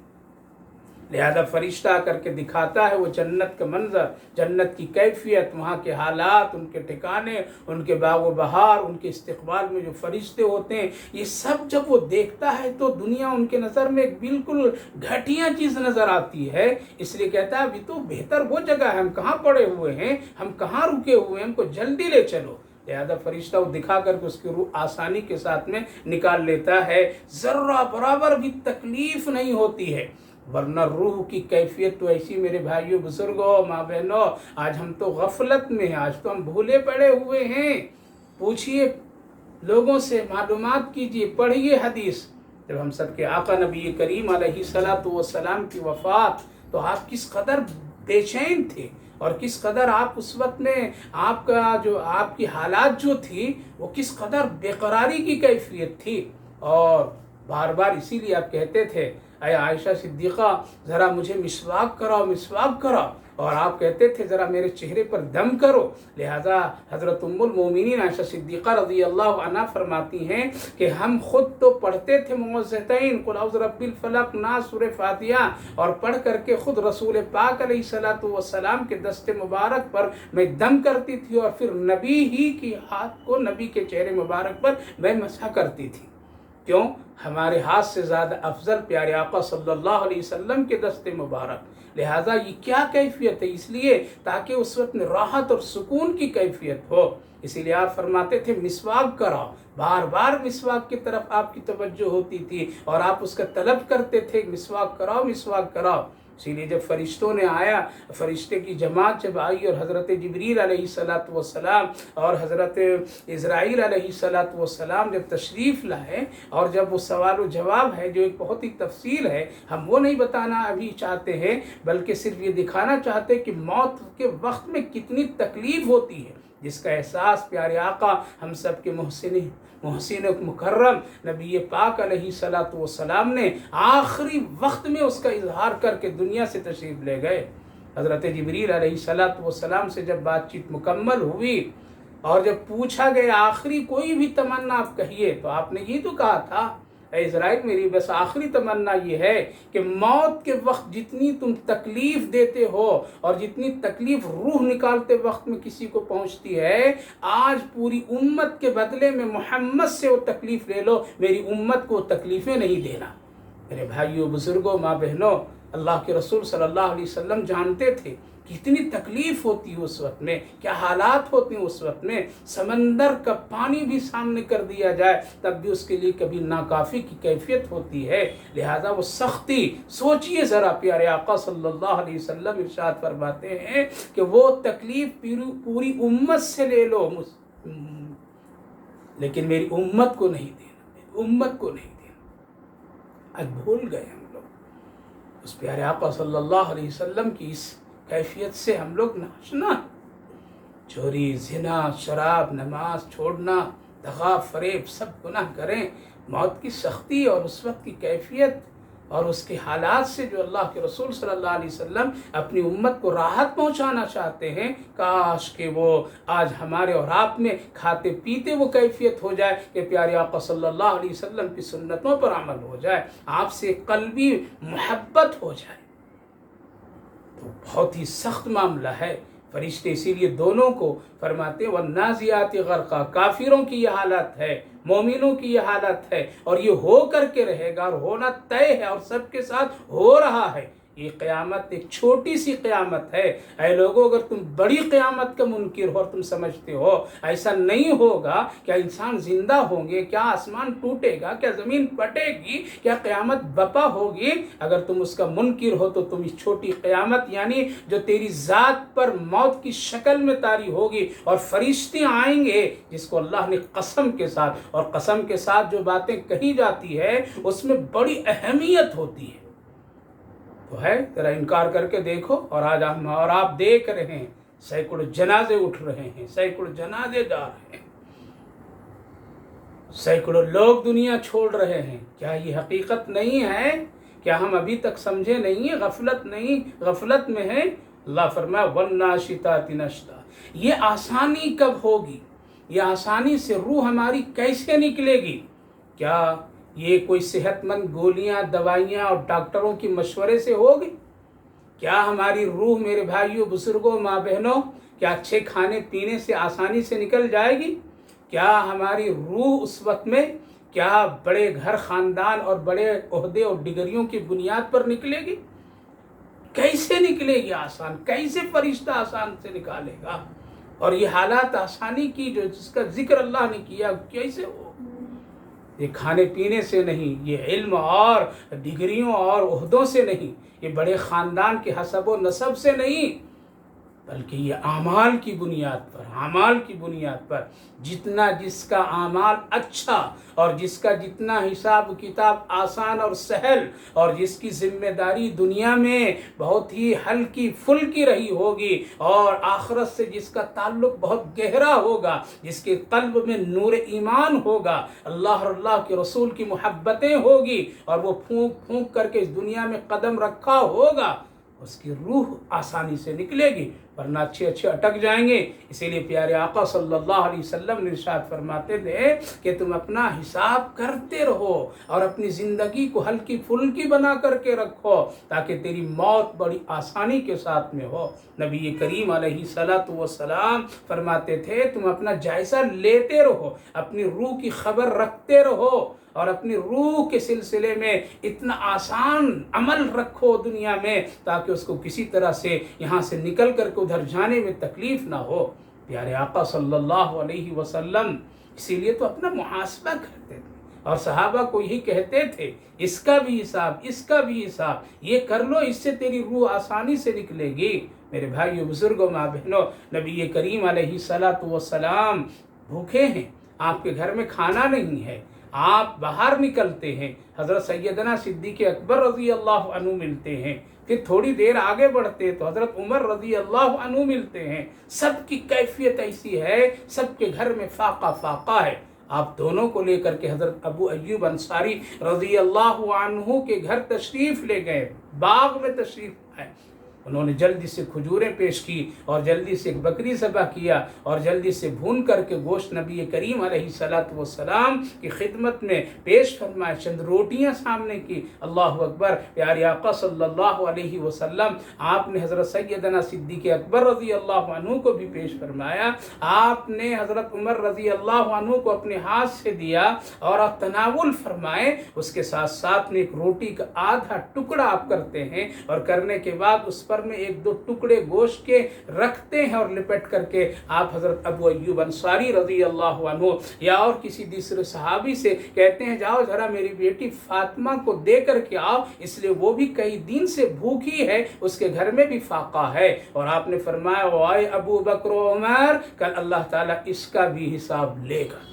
لہذا فرشتہ آ کر کے دکھاتا ہے وہ جنت کا منظر، جنت کی کیفیت، وہاں کے حالات، ان کے ٹھکانے، ان کے باغ و بہار، ان کے استقبال میں جو فرشتے ہوتے ہیں، یہ سب جب وہ دیکھتا ہے تو دنیا ان کے نظر میں ایک بالکل گھٹیا چیز نظر آتی ہے۔ اس لیے کہتا ہے ابھی تو بہتر وہ جگہ ہے، ہم کہاں پڑے ہوئے ہیں، ہم کہاں رکے ہوئے ہیں، ہم کو جلدی لے چلو۔ لہذا فرشتہ وہ دکھا کر کے اس کی روح آسانی کے ساتھ میں نکال لیتا ہے، ذرہ برابر بھی تکلیف نہیں ہوتی ہے۔ ورنہ روح کی کیفیت تو ایسی میرے بھائیوں، بزرگوں، ماں بہنوں، آج ہم تو غفلت میں ہیں، آج تو ہم بھولے پڑے ہوئے ہیں۔ پوچھئے لوگوں سے، معلومات کیجئے، پڑھیے حدیث۔ جب ہم سب کے آقا نبی کریم علیہ السلام کی وفات، تو آپ کس قدر بے چین تھے، اور کس قدر آپ اس وقت میں آپ کی حالات جو تھی وہ کس قدر بے قراری کی کیفیت تھی، اور بار بار اسی لیے آپ کہتے تھے اے عائشہ صدیقہ ذرا مجھے مسواک کراؤ، اور آپ کہتے تھے ذرا میرے چہرے پر دم کرو۔ لہذا حضرت ام المومنین عائشہ صدیقہ رضی اللہ عنہ فرماتی ہیں کہ ہم خود تو پڑھتے تھے معوذتین، قل اعوذ برب الفلق، ناس، سورہ فاتحہ، اور پڑھ کر کے خود رسول پاک علیہ السلام کے دست مبارک پر میں دم کرتی تھی، اور پھر نبی ہی کی ہاتھ کو نبی کے چہرے مبارک پر میں مسح کرتی تھی۔ کیوں؟ ہمارے ہاتھ سے زیادہ افضل پیارے آقا صلی اللہ علیہ وسلم کے دست مبارک۔ لہٰذا یہ کیا کیفیت ہے؟ اس لیے تاکہ اس وقت میں راحت اور سکون کی کیفیت ہو، اسی لیے آپ فرماتے تھے مسواک کراؤ، بار بار مسواک کی طرف آپ کی توجہ ہوتی تھی، اور آپ اس کا طلب کرتے تھے مسواک کراؤ۔ اسی لیے جب فرشتوں نے آیا، فرشتے کی جماعت جب آئی، اور حضرت جبریل علیہ السلام اور حضرت اسرائیل علیہ السلام جب تشریف لائے، اور جب وہ سوال و جواب ہے جو ایک بہت ہی تفصیل ہے، ہم وہ نہیں بتانا ابھی چاہتے ہیں، بلکہ صرف یہ دکھانا چاہتے کہ موت کے وقت میں کتنی تکلیف ہوتی ہے، جس کا احساس پیارے آقا ہم سب کے محسن مکرم نبی پاک علیہ السلام نے آخری وقت میں اس کا اظہار کر کے دنیا سے تشریف لے گئے۔ حضرت جبریل علیہ السلام سے جب بات چیت مکمل ہوئی، اور جب پوچھا گیا آخری کوئی بھی تمنا آپ کہیے، تو آپ نے یہ تو کہا تھا اے اسرائیل میری بس آخری تمنا یہ ہے کہ موت کے وقت جتنی تم تکلیف دیتے ہو، اور جتنی تکلیف روح نکالتے وقت میں کسی کو پہنچتی ہے، آج پوری امت کے بدلے میں محمد سے وہ تکلیف لے لو، میری امت کو تکلیفیں نہیں دینا۔ میرے بھائیوں بزرگوں ماں بہنوں، اللہ کے رسول صلی اللہ علیہ وسلم جانتے تھے کتنی تکلیف ہوتی ہے اس وقت میں، کیا حالات ہوتی ہیں اس وقت میں۔ سمندر کا پانی بھی سامنے کر دیا جائے تب بھی اس کے لیے کبھی ناکافی کی کیفیت ہوتی ہے، لہذا وہ سختی سوچئے ذرا۔ پیارے آقا صلی اللہ علیہ وسلم ارشاد فرماتے ہیں کہ وہ تکلیف پوری امت سے لے لو، لیکن میری امت کو نہیں دینا، میری امت کو نہیں دینا۔ آج بھول گئے ہم لوگ اس پیارے آقا صلی اللہ علیہ وسلم کی اس کیفیت سے، ہم لوگ ناشنا۔ چوری، زنا، شراب، نماز چھوڑنا، دغا، فریب، سب گناہ کریں۔ موت کی سختی اور اس وقت کی کیفیت اور اس کے حالات سے جو اللہ کے رسول صلی اللہ علیہ وسلم اپنی امت کو راحت پہنچانا چاہتے ہیں، کاش کہ وہ آج ہمارے اور آپ میں کھاتے پیتے وہ کیفیت ہو جائے کہ پیارے آقا صلی اللہ علیہ وسلم کی سنتوں پر عمل ہو جائے، آپ سے قلبی محبت ہو جائے۔ تو بہت ہی سخت معاملہ ہے۔ فرشتے اسی لیے دونوں کو فرماتے ہیں وَالنَّازِعَاتِ غَرْقًا، کافروں کی یہ حالت ہے، مومنوں کی یہ حالت ہے، اور یہ ہو کر کے رہے گا اور ہونا طے ہے اور سب کے ساتھ ہو رہا ہے۔ یہ قیامت ایک چھوٹی سی قیامت ہے۔ اے لوگوں، اگر تم بڑی قیامت کا منکر ہو اور تم سمجھتے ہو ایسا نہیں ہوگا، کیا انسان زندہ ہوں گے، کیا آسمان ٹوٹے گا، کیا زمین پھٹے گی، کیا قیامت بپا ہوگی، اگر تم اس کا منکر ہو تو تم اس چھوٹی قیامت یعنی جو تیری ذات پر موت کی شکل میں طاری ہوگی اور فرشتے آئیں گے، جس کو اللہ نے قسم کے ساتھ، اور قسم کے ساتھ جو باتیں کہی جاتی ہے اس میں بڑی اہمیت ہوتی ہے، تو ہے ذرا انکار کر کے دیکھو۔ اور آج ہم اور آپ دیکھ رہے ہیں سینکڑوں جنازے اٹھ رہے ہیں، سینکڑوں جنازے جا رہے ہیں، سینکڑوں لوگ دنیا چھوڑ رہے ہیں۔ کیا یہ حقیقت نہیں ہے؟ کیا ہم ابھی تک سمجھے نہیں ہیں؟ غفلت میں ہیں۔ اللہ فرمایا وَالنَّاشِطَاتِ نَشْطًا، یہ آسانی کب ہوگی؟ یہ آسانی سے روح ہماری کیسے نکلے گی؟ کیا یہ کوئی صحت مند گولیاں، دوائیاں اور ڈاکٹروں کی مشورے سے ہوگی؟ کیا ہماری روح میرے بھائیوں بزرگوں ماں بہنوں کیا اچھے کھانے پینے سے آسانی سے نکل جائے گی؟ کیا ہماری روح اس وقت میں کیا بڑے گھر خاندان اور بڑے عہدے اور ڈگریوں کی بنیاد پر نکلے گی؟ کیسے نکلے گی آسان؟ کیسے فرشتہ آسان سے نکالے گا؟ اور یہ حالات آسانی کی جس کا ذکر اللہ نے کیا کیسے ہو؟ یہ کھانے پینے سے نہیں، یہ علم اور ڈگریوں اور عہدوں سے نہیں، یہ بڑے خاندان کے حسب و نسب سے نہیں، بلکہ یہ اعمال کی بنیاد پر جتنا جس کا اعمال اچھا اور جس کا جتنا حساب کتاب آسان اور سہل اور جس کی ذمہ داری دنیا میں بہت ہی ہلکی پھلکی رہی ہوگی اور آخرت سے جس کا تعلق بہت گہرا ہوگا، جس کے قلب میں نور ایمان ہوگا، اللہ اور اللہ کے رسول کی محبتیں ہوگی اور وہ پھونک پھونک کر کے اس دنیا میں قدم رکھا ہوگا، اس کی روح آسانی سے نکلے گی، ورنہ اچھے اٹک جائیں گے۔ اسی لیے پیارے آقا صلی اللہ علیہ وسلم نے ارشاد فرماتے تھے کہ تم اپنا حساب کرتے رہو اور اپنی زندگی کو ہلکی پھلکی بنا کر کے رکھو تاکہ تیری موت بڑی آسانی کے ساتھ میں ہو۔ نبی کریم علیہ السلام فرماتے تھے تم اپنا جائزہ لیتے رہو، اپنی روح کی خبر رکھتے رہو اور اپنی روح کے سلسلے میں اتنا آسان عمل رکھو دنیا میں تاکہ اس کو کسی طرح سے یہاں سے نکل کر کے ادھر جانے میں تکلیف نہ ہو۔ پیارے آقا صلی اللہ علیہ وسلم اسی لیے تو اپنا محاسبہ کرتے تھے اور صحابہ کو یہی کہتے تھے اس کا بھی حساب یہ کر لو، اس سے تیری روح آسانی سے نکلے گی۔ میرے بھائیو بزرگوں ماں بہنوں، نبی کریم علیہ السلام بھوکے ہیں، آپ کے گھر میں کھانا نہیں ہے، آپ باہر نکلتے ہیں، حضرت سیدنا صدیق اکبر رضی اللہ عنہ ملتے ہیں، پھر تھوڑی دیر آگے بڑھتے تو حضرت عمر رضی اللہ عنہ ملتے ہیں۔ سب کی کیفیت ایسی ہے، سب کے گھر میں فاقہ ہے۔ آپ دونوں کو لے کر کے حضرت ابو ایوب انصاری رضی اللہ عنہ کے گھر تشریف لے گئے، باغ میں تشریف لائے، انہوں نے جلدی سے کھجوریں پیش کی اور جلدی سے ایک بکری ذبح کیا اور جلدی سے بھون کر کے گوشت نبی کریم علیہ الصلوۃ والسلام کی خدمت میں پیش فرمائے، چند روٹیاں سامنے کی۔ اللہ اکبر، پیارے آقا صلی اللہ علیہ وسلم آپ نے حضرت سیدنا صدیق اکبر رضی اللہ عنہ کو بھی پیش فرمایا، آپ نے حضرت عمر رضی اللہ عنہ کو اپنے ہاتھ سے دیا اور آپ تناول فرمائے۔ اس کے ساتھ ساتھ میں ایک روٹی کا آدھا ٹکڑا آپ کرتے ہیں اور کرنے کے بعد اس پر میں ایک دو ٹکڑے گوشت کے رکھتے ہیں اور لپٹ کر کے آپ حضرت ابو ایوب انصاری رضی اللہ عنہ یا اور کسی دوسرے صحابی سے کہتے ہیں جاؤ ذرا میری بیٹی فاطمہ کو دے کر کے آؤ، اس لیے وہ بھی کئی دن سے بھوکی ہے، اس کے گھر میں بھی فاقہ ہے۔ اور آپ نے فرمایا اے ابو بکر و عمر، کل اللہ تعالیٰ اس کا بھی حساب لے گا۔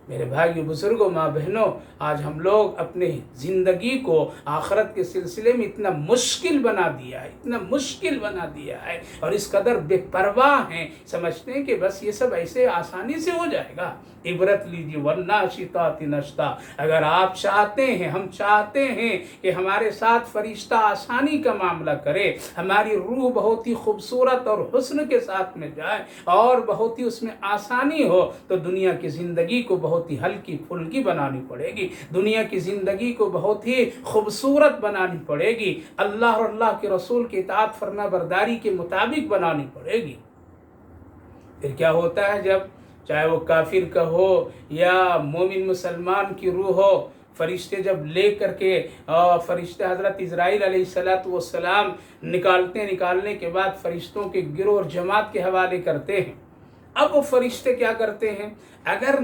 میرے بھائیو، بزرگوں، ماں بہنوں، آج ہم لوگ اپنے زندگی کو آخرت کے سلسلے میں اتنا مشکل بنا دیا ہے، اتنا مشکل بنا دیا ہے اور اس قدر بے پرواہ ہیں، سمجھتے ہیں کہ بس یہ سب ایسے آسانی سے ہو جائے گا۔ عبرت لیجیے، والناشطات نشطا۔ اگر آپ چاہتے ہیں، ہم چاہتے ہیں کہ ہمارے ساتھ فرشتہ آسانی کا معاملہ کرے، ہماری روح بہت ہی خوبصورت اور حسن کے ساتھ میں جائے اور بہت ہی اس میں آسانی ہو، تو دنیا کی زندگی کو بہت ہی ہلکی پھلکی بنانی پڑے گی، دنیا کی زندگی کو بہت ہی خوبصورت بنانی پڑے گی، اللہ اور اللہ کے رسول کی اطاعت فرما برداری کے مطابق بنانی پڑے گی۔ پھر کیا ہوتا ہے جب چاہے وہ کافر کا ہو یا مومن مسلمان کی روح ہو، فرشتے جب لے کر کے فرشتے حضرت اسرائیل علیہ السلام نکالنے کے بعد فرشتوں کے گروہ اور جماعت کے حوالے کرتے ہیں۔ اب وہ فرشتے کیا کرتے ہیں، اگر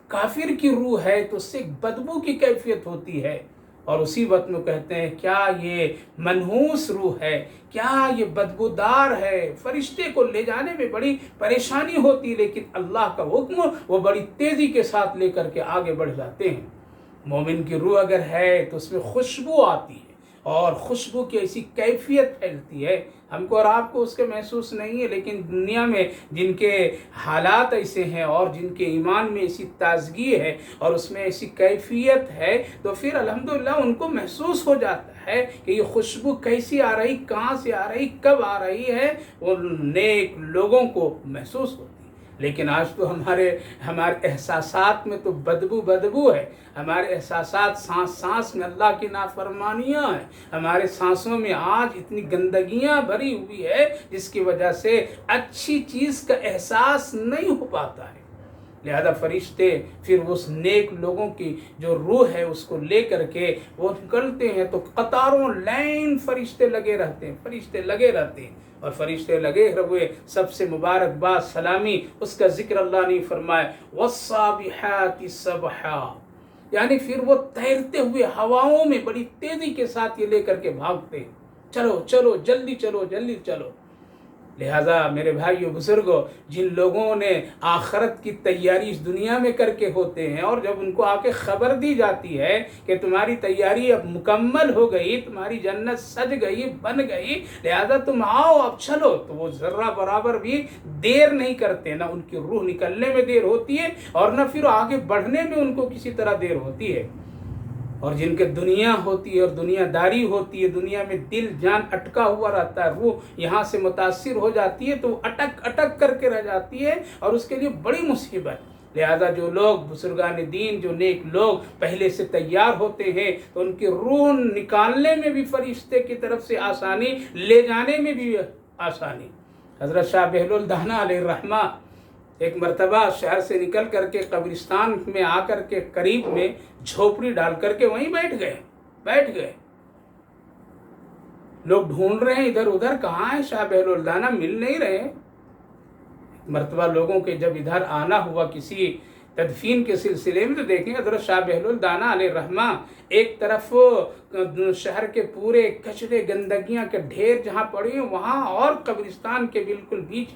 کافر کی روح ہے تو اس سے ایک بدبو کی کیفیت ہوتی ہے اور اسی وقت میں کہتے ہیں کیا یہ منحوس روح ہے، کیا یہ بدبودار ہے۔ فرشتے کو لے جانے میں بڑی پریشانی ہوتی، لیکن اللہ کا حکم وہ بڑی تیزی کے ساتھ لے کر کے آگے بڑھ جاتے ہیں۔ مومن کی روح اگر ہے تو اس میں خوشبو آتی ہے اور خوشبو کی ایسی کیفیت پھیلتی ہے، ہم کو اور آپ کو اس کے محسوس نہیں ہے، لیکن دنیا میں جن کے حالات ایسے ہیں اور جن کے ایمان میں ایسی تازگی ہے اور اس میں ایسی کیفیت ہے، تو پھر الحمدللہ ان کو محسوس ہو جاتا ہے کہ یہ خوشبو کیسی آ رہی، کہاں سے آ رہی، کب آ رہی ہے، وہ نیک لوگوں کو محسوس ہوتی ہے۔ لیکن آج تو ہمارے احساسات میں تو بدبو ہے، ہمارے احساسات سانس میں اللہ کی نافرمانیاں ہیں، ہمارے سانسوں میں آج اتنی گندگیاں بھری ہوئی ہے جس کی وجہ سے اچھی چیز کا احساس نہیں ہو پاتا ہے۔ لہذا فرشتے پھر اس نیک لوگوں کی جو روح ہے اس کو لے کر کے وہ نکلتے ہیں تو قطاروں لائن فرشتے لگے رہتے ہیں اور فرشتے لگے ہوئے سب سے مبارکباد سلامی اس کا ذکر اللہ نے فرمایا والصابحات سبحا، یعنی پھر وہ تیرتے ہوئے ہواؤں میں بڑی تیزی کے ساتھ یہ لے کر کے بھاگتے ہیں، چلو جلدی چلو۔ لہٰذا میرے بھائیو بزرگوں، جن لوگوں نے آخرت کی تیاری اس دنیا میں کر کے ہوتے ہیں اور جب ان کو آ کے خبر دی جاتی ہے کہ تمہاری تیاری اب مکمل ہو گئی، تمہاری جنت سج گئی، بن گئی، لہذا تم آؤ اب چلو، تو وہ ذرہ برابر بھی دیر نہیں کرتے، نہ ان کی روح نکلنے میں دیر ہوتی ہے اور نہ پھر آگے بڑھنے میں ان کو کسی طرح دیر ہوتی ہے۔ اور جن کے دنیا ہوتی ہے اور دنیا داری ہوتی ہے، دنیا میں دل جان اٹکا ہوا رہتا ہے، روح یہاں سے متاثر ہو جاتی ہے تو اٹک کر کے رہ جاتی ہے اور اس کے لیے بڑی مصیبت۔ لہذا جو لوگ بزرگان دین، جو نیک لوگ پہلے سے تیار ہوتے ہیں تو ان کی روح نکالنے میں بھی فرشتے کی طرف سے آسانی، لے جانے میں بھی آسانی۔ حضرت شاہ بہلول دہنا علیہ الرحمہ ایک مرتبہ شہر سے نکل کر کے قبرستان میں آ کر کے قریب میں جھوپڑی ڈال کر کے وہیں بیٹھ گئے۔ لوگ ڈھونڈ رہے ہیں ادھر ادھر، کہاں ہے شاہ بہلول دانا، مل نہیں رہے۔ مرتبہ لوگوں کے جب ادھر آنا ہوا کسی تدفین کے سلسلے میں تو دیکھیں حضرت شاہ بہلول دانا علیہ الرحمہ ایک طرف شہر کے پورے کچرے گندگیاں کے ڈھیر جہاں پڑی ہیں وہاں، اور قبرستان کے بالکل بیچ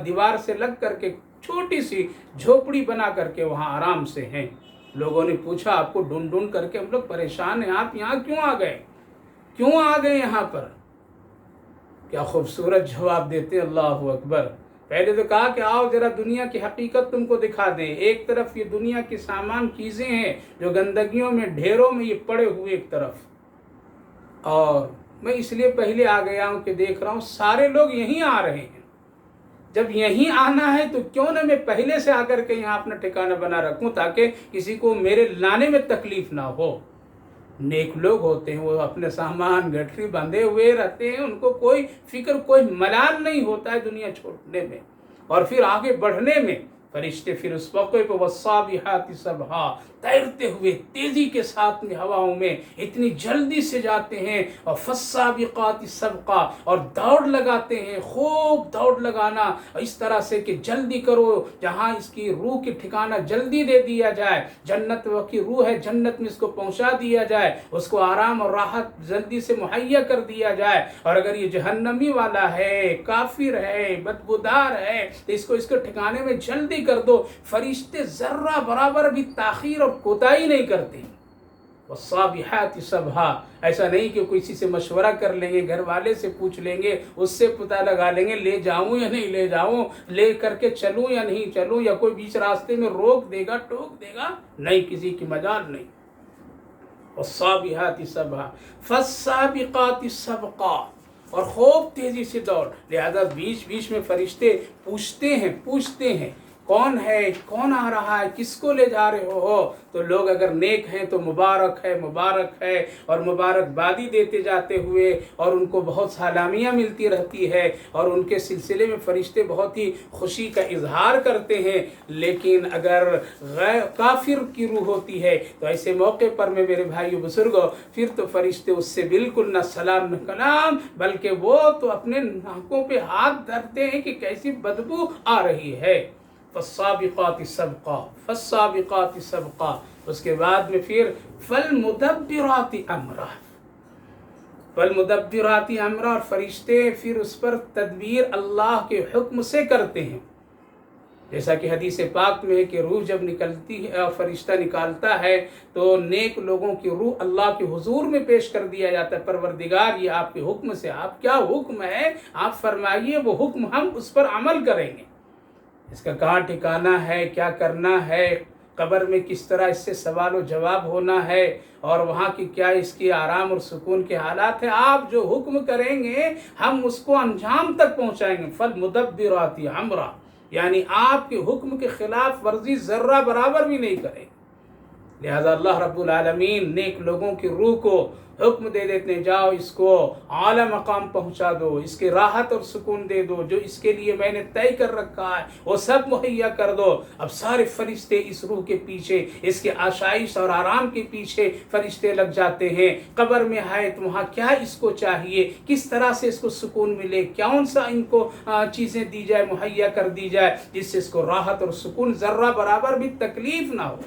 دیوار سے لگ کر کے چھوٹی سی جھوپڑی بنا کر کے وہاں آرام سے ہیں۔ لوگوں نے پوچھا آپ کو ڈھونڈ کر کے ہم لوگ پریشان ہیں، آپ یہاں کیوں آ گئے یہاں پر؟ کیا خوبصورت جواب دیتے، اللہ اکبر۔ پہلے تو کہا کہ آؤ ذرا دنیا کی حقیقت تم کو دکھا دیں۔ ایک طرف یہ دنیا کی سامان چیزیں ہیں جو گندگیوں میں ڈھیروں میں یہ پڑے ہوئے ایک طرف، اور میں اس لیے پہلے آ گیا ہوں کہ دیکھ رہا ہوں سارے لوگ یہیں آ رہے ہیں، جب یہیں آنا ہے تو کیوں نہ میں پہلے سے آ کر کے یہاں اپنا ٹھکانہ بنا رکھوں تاکہ کسی کو میرے لانے میں تکلیف نہ ہو۔ نیک لوگ ہوتے ہیں، وہ اپنے سامان گٹری باندھے ہوئے رہتے ہیں، ان کو کوئی فکر کوئی ملال نہیں ہوتا ہے دنیا چھوڑنے میں اور پھر آگے بڑھنے میں۔ فرشتے پھر اس موقع پہ والصابحات صبحا، تیرتے ہوئے تیزی کے ساتھ میں ہواؤں میں اتنی جلدی سے جاتے ہیں، اور فالسابقات سبقا، اور دوڑ لگاتے ہیں، خوب دوڑ لگانا اس طرح سے کہ جلدی کرو، جہاں اس کی روح کی ٹھکانہ جلدی دے دیا جائے، جنت کی روح ہے جنت میں اس کو پہنچا دیا جائے، اس کو آرام اور راحت جلدی سے مہیا کر دیا جائے، اور اگر یہ جہنمی والا ہے، کافر ہے، بدبودار ہے، تو اس کو ٹھکانے میں جلدی کر دو۔ فرشتے ذرہ برابر بھی تاخیر اور کوتاہی نہیں کرتے۔ والصابحات صبحا، ایسا نہیں کہ کسی سے مشورہ کر لیں گے، گھر والے سے پوچھ لیں گے، اس سے پتہ لگا لیں گے لے جاؤں یا نہیں لے جاؤں، لے کر کے چلوں یا نہیں چلوں، یا کوئی بیچ راستے میں روک دے گا ٹوک دے گا، نہیں، کسی کی مجال نہیں۔ والصابحات صبحا فالسابقات سبقا، اور خوب تیزی سے دوڑ، لہذا بیچ بیچ میں فرشتے پوچھتے ہیں کون ہے، کون آ رہا ہے، کس کو لے جا رہے ہو؟ تو لوگ اگر نیک ہیں تو مبارک ہے، اور مبارکبادی دیتے جاتے ہوئے، اور ان کو بہت سلامیاں ملتی رہتی ہے، اور ان کے سلسلے میں فرشتے بہت ہی خوشی کا اظہار کرتے ہیں۔ لیکن اگر کافر کی روح ہوتی ہے تو ایسے موقع پر میں میرے بھائیو بزرگوں، پھر تو فرشتے اس سے بالکل نہ سلام نہ کلام، بلکہ وہ تو اپنے ناکوں پہ ہاتھ دھرتے ہیں کہ کیسی بدبو آ رہی ہے۔ فالسابقات سبقا، اس کے بعد میں پھر فالمدبرات امرا، اور فرشتے پھر اس پر تدبیر اللہ کے حکم سے کرتے ہیں، جیسا کہ حدیث پاک میں ہے کہ روح جب نکلتی ہے اور فرشتہ نکالتا ہے تو نیک لوگوں کی روح اللہ کے حضور میں پیش کر دیا جاتا ہے، پروردگار یہ آپ کے حکم سے، آپ کیا حکم ہے آپ فرمائیے، وہ حکم ہم اس پر عمل کریں گے۔ اس کا کہاں ٹھکانہ ہے، کیا کرنا ہے، قبر میں کس طرح اس سے سوال و جواب ہونا ہے، اور وہاں کی کیا اس کی آرام اور سکون کے حالات ہیں، آپ جو حکم کریں گے ہم اس کو انجام تک پہنچائیں گے۔ فالمدبرات امرا، یعنی آپ کے حکم کے خلاف ورزی ذرہ برابر بھی نہیں کریں۔ لہذا اللہ رب العالمین نیک لوگوں کی روح کو حکم دے دیتے ہیں، جاؤ اس کو اعلیٰ مقام پہنچا دو، اس کے راحت اور سکون دے دو، جو اس کے لیے میں نے طے کر رکھا ہے وہ سب مہیا کر دو۔ اب سارے فرشتے اس روح کے پیچھے، اس کے آشائش اور آرام کے پیچھے فرشتے لگ جاتے ہیں۔ قبر میں ہے تو وہاں کیا اس کو چاہیے، کس طرح سے اس کو سکون ملے، کون سا ان کو چیزیں دی جائے، مہیا کر دی جائے جس سے اس کو راحت اور سکون ذرہ برابر بھی تکلیف نہ ہو۔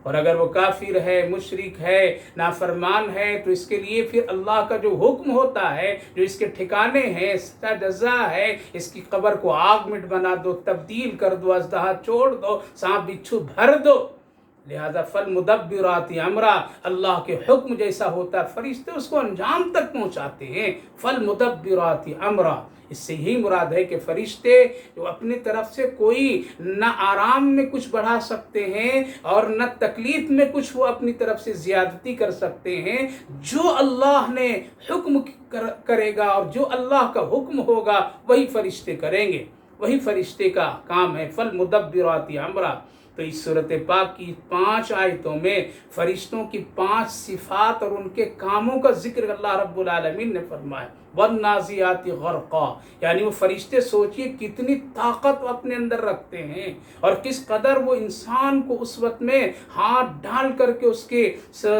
اور اگر وہ کافر ہے، مشرک ہے، نافرمان ہے، تو اس کے لیے پھر اللہ کا جو حکم ہوتا ہے، جو اس کے ٹھکانے ہیں، جزا ہے، اس کی قبر کو آگ مٹ بنا دو، تبدیل کر دو، اژدہا چھوڑ دو، سانپ بچھو بھر دو۔ لہذا فالمدبرات امرا، اللہ کے حکم جیسا ہوتا ہے فرشتے اس کو انجام تک پہنچاتے ہیں۔ فالمدبرات امرا، اس سے ہی مراد ہے کہ فرشتے جو اپنی طرف سے کوئی نہ آرام میں کچھ بڑھا سکتے ہیں اور نہ تکلیف میں کچھ وہ اپنی طرف سے زیادتی کر سکتے ہیں، جو اللہ نے حکم کرے گا اور جو اللہ کا حکم ہوگا وہی فرشتے کریں گے، وہی فرشتے کا کام ہے۔ فالمدبرات امرا، تو اس صورت پاک کی 5 آیتوں میں فرشتوں کی 5 صفات اور ان کے کاموں کا ذکر اللہ رب العالمین نے فرمایا۔ والنازعات غرقا، یعنی وہ فرشتے سوچئے کتنی طاقت وہ اپنے اندر رکھتے ہیں اور کس قدر وہ انسان کو اس وقت میں ہاتھ ڈال کر کے اس کے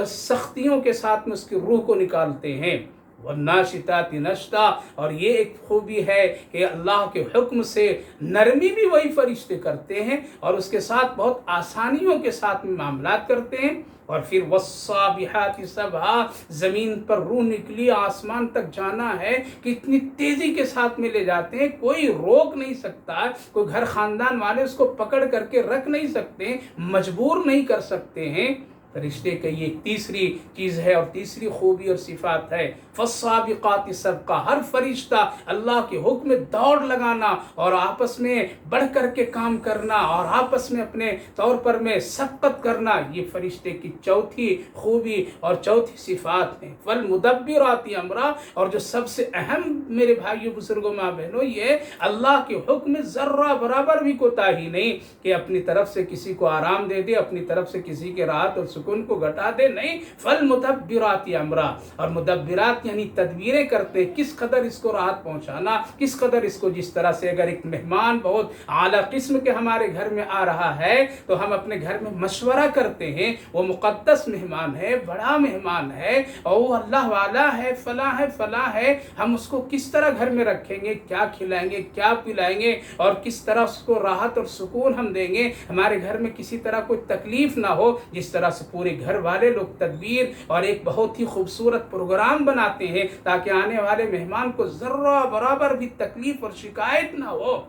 سختیوں کے ساتھ میں اس کی روح کو نکالتے ہیں۔ والناشطات نشطا، اور یہ ایک خوبی ہے کہ اللہ کے حکم سے نرمی بھی وہی فرشتے کرتے ہیں اور اس کے ساتھ بہت آسانیوں کے ساتھ میں معاملات کرتے ہیں۔ اور پھر والصابحات سبحا، زمین پر روح نکلی، آسمان تک جانا ہے، کتنی تیزی کے ساتھ میں لے جاتے ہیں، کوئی روک نہیں سکتا، کوئی گھر خاندان والے اس کو پکڑ کر کے رکھ نہیں سکتے، مجبور نہیں کر سکتے ہیں۔ فرشتے کا یہ تیسری چیز ہے اور تیسری خوبی اور صفات ہے، فالسابقات سبقہ، ہر فرشتہ اللہ کے حکم میں دوڑ لگانا اور آپس میں بڑھ کر کے کام کرنا اور آپس میں اپنے طور پر میں سبقت کرنا، یہ فرشتے کی چوتھی خوبی اور چوتھی صفات ہیں۔ والمدبرات امرا، اور جو سب سے اہم میرے بھائیوں بزرگوں ماں بہنوں، یہ اللہ کے حکم میں ذرہ برابر بھی کوتاہی نہیں کہ اپنی طرف سے کسی کو آرام دے دے، اپنی طرف سے کسی کے راحت اور سکون کو گھٹا دے، نہیں۔ فالمدبرات امرا، اور مدبرات یعنی تدبیریں کرتے، کس قدر اس کو راحت پہنچانا، کس قدر اس کو، جس طرح سے اگر ایک مہمان بہت اعلیٰ قسم کے ہمارے گھر میں آ رہا ہے تو ہم اپنے گھر میں مشورہ کرتے ہیں، وہ مقدس مہمان ہے، بڑا مہمان ہے اور وہ اللہ والا ہے، فلاں ہے فلاں ہے، ہم اس کو کس طرح گھر میں رکھیں گے، کیا کھلائیں گے، کیا پلائیں گے اور کس طرح اس کو راحت اور سکون ہم دیں گے، ہمارے گھر میں کسی طرح کوئی تکلیف نہ ہو، جس طرح سے پورے گھر والے لوگ تدبیر اور ایک بہت ہی خوبصورت پروگرام بناتے ہیں تاکہ آنے والے مہمان کو ذرہ برابر بھی تکلیف اور شکایت نہ ہو۔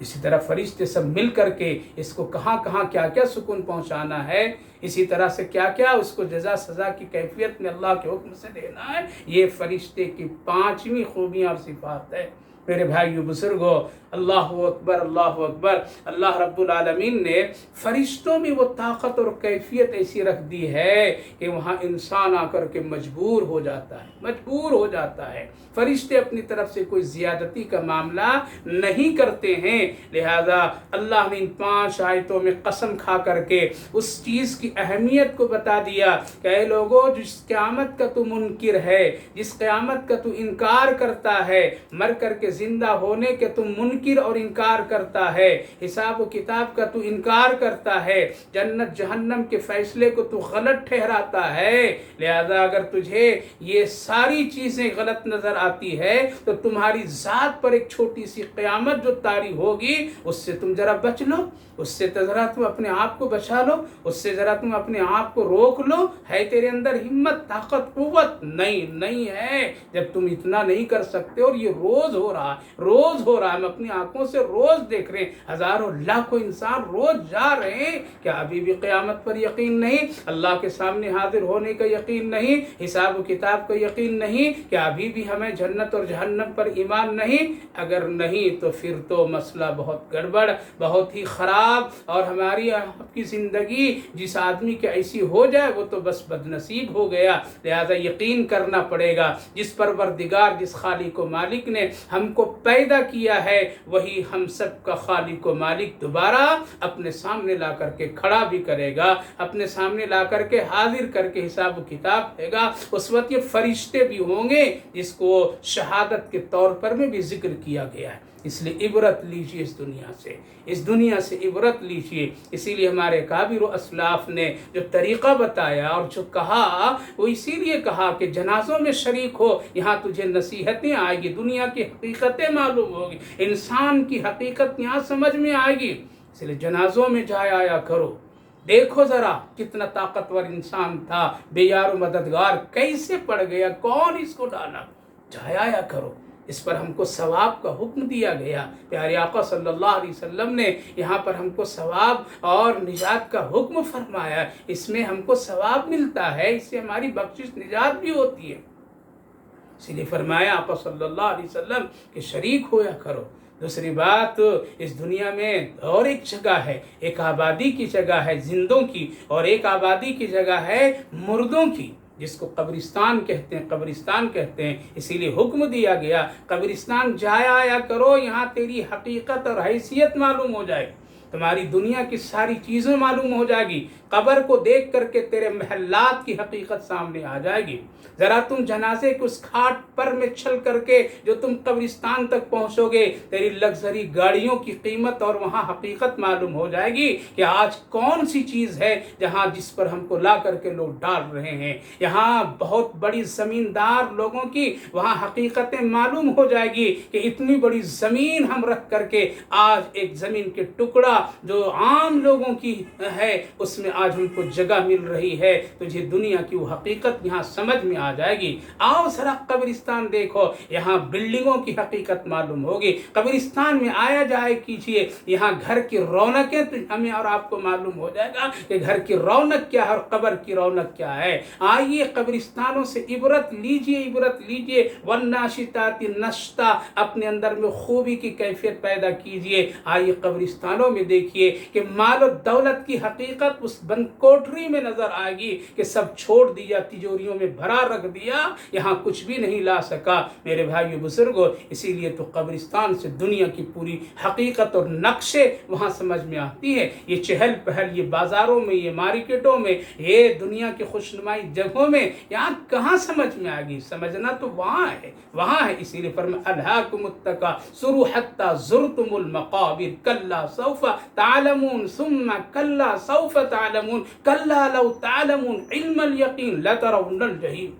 اسی طرح فرشتے سب مل کر کے اس کو کہاں کہاں کیا کیا سکون پہنچانا ہے، اسی طرح سے کیا کیا اس کو جزا سزا کی کیفیت میں اللہ کے حکم سے دینا ہے، یہ فرشتے کی پانچویں خوبیاں اور صفات ہے۔ میرے بھائیو بزرگو، اللہ اکبر اللہ اکبر، اللہ رب العالمین نے فرشتوں میں وہ طاقت اور کیفیت ایسی رکھ دی ہے کہ وہاں انسان آ کر کے مجبور ہو جاتا ہے۔ فرشتے اپنی طرف سے کوئی زیادتی کا معاملہ نہیں کرتے ہیں، لہذا اللہ نے ان 5 آیتوں میں قسم کھا کر کے اس چیز کی اہمیت کو بتا دیا کہ اے لوگو، جس قیامت کا تو منکر ہے، جس قیامت کا تو انکار کرتا ہے، مر کر کے زندہ ہونے کے تو منکر اور انکار کرتا ہے، حساب و کتاب کا تو انکار کرتا ہے، جنت جہنم کے فیصلے کو تو غلط ٹھہراتا ہے، لہذا اگر تجھے یہ ساری چیزیں غلط نظر آتی ہے تو تمہاری ذات پر ایک چھوٹی سی قیامت جو طاری ہوگی اس سے تم ذرا بچ لو، اس سے ذرا تم اپنے آپ کو بچا لو، اس سے ذرا تم اپنے آپ کو روک لو۔ ہے تیرے اندر ہمت، طاقت، قوت؟ نہیں ہے۔ جب تم اتنا نہیں کر سکتے اور یہ روز ہو رہا ہے، ہم اپنی آنکھوں سے روز دیکھ رہے ہیں، ہزاروں لاکھوں انسان روز جا رہے ہیں، کیا ابھی بھی قیامت پر یقین نہیں؟ اللہ کے سامنے حاضر ہونے کا یقین نہیں؟ حساب و کتاب کا یقین نہیں؟ کیا ابھی بھی ہمیں جنت اور جہنم پر ایمان نہیں؟ اگر نہیں تو پھر تو مسئلہ بہت گڑبڑ، بہت ہی خراب، اور ہماری آپ کی زندگی جس آدمی کی ایسی ہو جائے وہ تو بس بد نصیب ہو گیا۔ لہذا یقین کرنا پڑے گا، جس پروردگار، جس خالق و مالک نے ہم کو پیدا کیا ہے، وہی ہم سب کا خالق و مالک دوبارہ اپنے سامنے لا کر کے کھڑا بھی کرے گا، اپنے سامنے لا کر کے حاضر کر کے حساب و کتاب دے گا۔ اس وقت یہ فرشتے بھی ہوں گے جس کو شہادت کے طور پر میں بھی ذکر کیا گیا ہے۔ اس لیے عبرت لیجیے، اس دنیا سے عبرت لیجیے۔ اسی لیے ہمارے کابر و اسلاف نے جو طریقہ بتایا اور جو کہا، وہ اسی لیے کہا کہ جنازوں میں شریک ہو، یہاں تجھے نصیحتیں آئے گی، دنیا کی حقیقتیں معلوم ہوگی، انسان کی حقیقت یہاں سمجھ میں آئے گی۔ اس لیے جنازوں میں جایا آیا کرو، دیکھو ذرا کتنا طاقتور انسان تھا، بے یار و مددگار کیسے پڑ گیا، کون اس کو ڈالا، جایا آیا کرو۔ اس پر ہم کو ثواب کا حکم دیا گیا، پیارے آقا صلی اللہ علیہ وسلم نے یہاں پر ہم کو ثواب اور نجات کا حکم فرمایا، اس میں ہم کو ثواب ملتا ہے، اس سے ہماری بخشش نجات بھی ہوتی ہے۔ اسی لیے فرمایا آقا صلی اللہ علیہ وسلم کہ شریک ہویا کرو۔ دوسری بات، اس دنیا میں اور ایک جگہ ہے، ایک آبادی کی جگہ ہے زندوں کی، اور ایک آبادی کی جگہ ہے مردوں کی، جس کو قبرستان کہتے ہیں۔ اسی لیے حکم دیا گیا قبرستان جایا آیا کرو، یہاں تیری حقیقت اور حیثیت معلوم ہو جائے، تمہاری دنیا کی ساری چیزیں معلوم ہو جائے گی، قبر کو دیکھ کر کے تیرے محلات کی حقیقت سامنے آ جائے گی۔ ذرا تم جنازے کے اس کھاٹ پر میں چل کر کے جو تم قبرستان تک پہنچو گے، تیری لگژری گاڑیوں کی قیمت اور وہاں حقیقت معلوم ہو جائے گی کہ آج کون سی چیز ہے جس پر ہم کو لا کر کے لوگ ڈال رہے ہیں۔ یہاں بہت بڑی زمیندار لوگوں کی وہاں حقیقتیں معلوم ہو جائے گی کہ اتنی بڑی زمین ہم رکھ کر کے آج ایک زمین کے ٹکڑا جو عام لوگوں کی ہے اس میں آج ہم کو جگہ مل رہی ہے. تجھے دنیا کی وہ حقیقت یہاں سمجھ میں آ جائے گی. آؤ ذرا قبرستان دیکھو, یہاں بلڈنگوں کی حقیقت معلوم ہوگی. قبرستان میں آیا جائے کیجئے, یہاں گھر کی رونقیں تو ہمیں اور آپ کو معلوم ہو جائے گا کہ گھر کی رونق کیا ہے اور قبر کی رونق کیا ہے. آئیے قبرستانوں سے عبرت لیجئے, عبرت لیجئے. والناشطات نشطا, اپنے اندر میں خوبی کی کیفیت پیدا کیجئے. آئیے قبرستانوں میں دیکھیے کہ مال و دولت کی حقیقت اس بند کوٹری میں نظر آئے گی کہ سب چھوڑ دیا, تجوریوں میں بھرا رکھ دیا, یہاں کچھ بھی نہیں لا سکا. میرے بھائیو بزرگو, اسی لیے تو قبرستان سے دنیا کی پوری حقیقت اور نقشے وہاں سمجھ میں آتی ہے. یہ چہل پہل, یہ بازاروں میں, یہ مارکیٹوں میں, یہ دنیا کی خوشنمائی جگہوں میں, یہاں کہاں سمجھ میں آئے گی؟ سمجھنا تو وہاں ہے, وہاں ہے. اسی لیے فرمایا الہاکم التکاثر حتی زرتم المقابر کلا سوف تعلمون ثم کلا سوف تعلمون کلا لو تعلمون علم الیقین لترون الجحیم.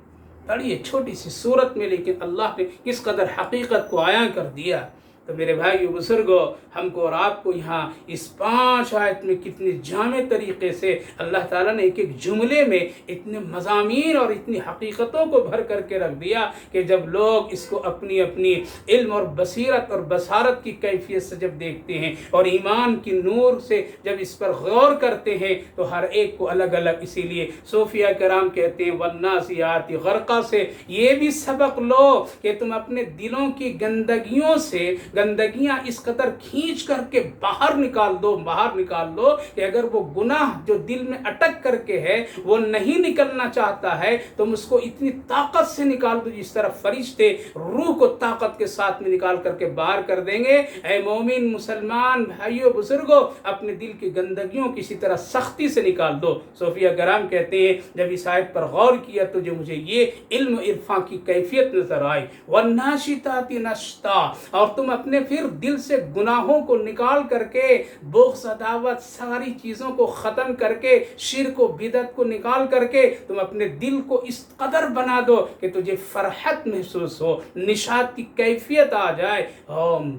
بڑی چھوٹی سی صورت میں لیکن اللہ نے کس قدر حقیقت کو عیاں کر دیا. تو میرے بھائیو بزرگو, ہم کو اور آپ کو یہاں اس 5 آیت میں کتنے جامع طریقے سے اللہ تعالیٰ نے ایک ایک جملے میں اتنے مضامین اور اتنی حقیقتوں کو بھر کر کے رکھ دیا کہ جب لوگ اس کو اپنی اپنی علم اور بصیرت اور بصارت کی کیفیت سے جب دیکھتے ہیں اور ایمان کی نور سے جب اس پر غور کرتے ہیں تو ہر ایک کو الگ الگ. اسی لیے صوفیہ کرام کہتے ہیں والنازعات غرقا سے یہ بھی سبق لو کہ تم اپنے دلوں کی گندگیوں سے گندگیاں اس قدر کھینچ کر کے باہر نکال دو, باہر نکال دو کہ اگر وہ گناہ جو دل میں اٹک کر کے ہے وہ نہیں نکلنا چاہتا ہے تم اس کو اتنی طاقت سے نکال دو جس طرح فرشتے روح کو طاقت کے ساتھ میں نکال کر کے باہر کر دیں گے. اے مومن مسلمان بھائیو بزرگو, اپنے دل کی گندگیوں کسی طرح سختی سے نکال دو. صوفیہ کرام کہتے ہیں جب اس آیت پر غور کیا تو جو مجھے یہ علم و عرفان کی کیفیت نظر آئی. والناشطات نشطا, اور تم اپنے پھر دل سے گناہوں کو نکال کر کے, بغض عداوت ساری چیزوں کو ختم کر کے, شرک و بدعت کو نکال کر کے تم اپنے دل کو اس قدر بنا دو کہ تجھے فرحت محسوس ہو, نشاط کی کیفیت آ جائے.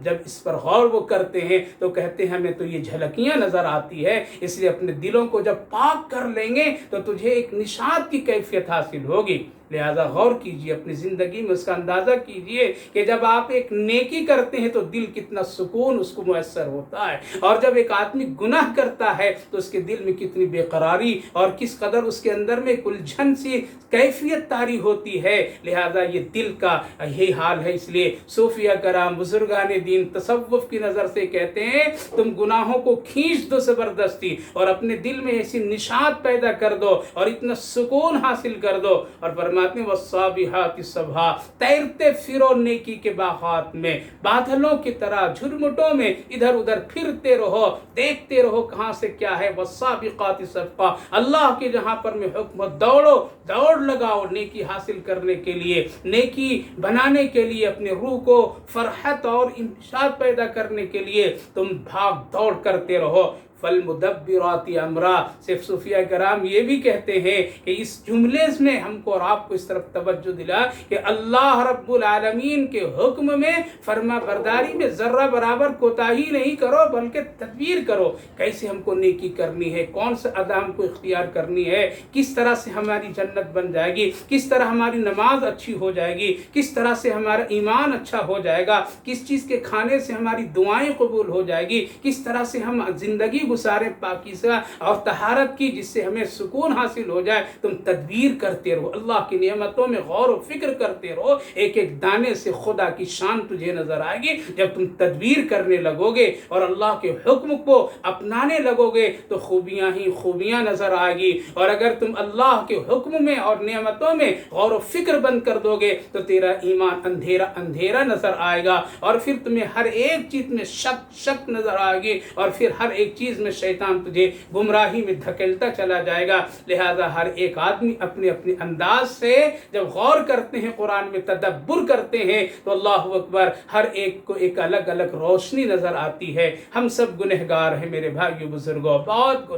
جب اس پر غور وہ کرتے ہیں تو کہتے ہیں ہمیں تو یہ جھلکیاں نظر آتی ہے, اس لیے اپنے دلوں کو جب پاک کر لیں گے تو تجھے ایک نشاط کی کیفیت حاصل ہوگی. لہذا غور کیجئے, اپنی زندگی میں اس کا اندازہ کیجئے کہ جب آپ ایک نیکی کرتے ہیں تو دل کتنا سکون اس کو میسر ہوتا ہے, اور جب ایک آدمی گناہ کرتا ہے تو اس کے دل میں کتنی بے قراری اور کس قدر اس کے اندر میں الجھن سی کیفیت طاری ہوتی ہے. لہذا یہ دل کا یہی حال ہے. اس لیے صوفیہ کرام بزرگان دین تصوف کی نظر سے کہتے ہیں تم گناہوں کو کھینچ دو زبردستی اور اپنے دل میں ایسی نشاط پیدا کر دو اور اتنا سکون حاصل کر دو. اور والصابحات صبحا, تیرتے پھرو نیکی کے باغات میں, بادلوں کی طرح جھرمٹوں میں ادھر ادھر پھرتے رہو, دیکھتے رہو کہاں سے کیا ہے. والسابقات سبقا, اللہ کے جہاں پر میں حکم, دوڑو, دوڑ لگاؤ نیکی حاصل کرنے کے لیے, نیکی بنانے کے لیے, اپنے روح کو فرحت اور انشاد پیدا کرنے کے لیے تم بھاگ دوڑ کرتے رہو. فالمدبرات امرا, صرف صوفیہ کرام یہ بھی کہتے ہیں کہ اس جملے میں ہم کو اور آپ کو اس طرف توجہ دلا کہ اللہ رب العالمین کے حکم میں فرما برداری میں ذرہ برابر کوتاہی نہیں کرو بلکہ تدبیر کرو. کیسے ہم کو نیکی کرنی ہے, کون سے ادا ہم کو اختیار کرنی ہے, کس طرح سے ہماری جنت بن جائے گی, کس طرح ہماری نماز اچھی ہو جائے گی, کس طرح سے ہمارا ایمان اچھا ہو جائے گا, کس چیز کے کھانے سے ہماری دعائیں قبول ہو جائے گی, کس طرح سے ہم زندگی گزارے پاکیزہ اور طہارت کی جس سے ہمیں سکون حاصل ہو جائے. تم تدبیر کرتے رہو, اللہ کی نعمتوں میں غور و فکر کرتے رہو, ایک ایک دانے سے خدا کی شان تجھے نظر آئے گی. جب تم تدبیر کرنے لگو گے اور اللہ کے حکم کو اپنانے لگو گے تو خوبیاں ہی خوبیاں نظر آئے گی. اور اگر تم اللہ کے حکم میں اور نعمتوں میں غور و فکر بند کر دو گے تو تیرا ایمان اندھیرا اندھیرا نظر آئے گا, اور پھر تمہیں ہر ایک چیز میں شک نظر آئے گی, اور پھر ہر ایک چیز چیز میں شیطان تجھے گمراہی میں دھکیلتا چلا جائے گا۔ لہٰذا ہر ایک آدمی اپنے اپنے انداز سے جب غور کرتے ہیں، قرآن میں تدبر کرتے ہیں، تو اللہ اکبر، ہر ایک کو ایک الگ الگ روشنی نظر آتی ہے۔ ہم سب گنہگار ہیں میرے بھائیو بزرگوں، بہت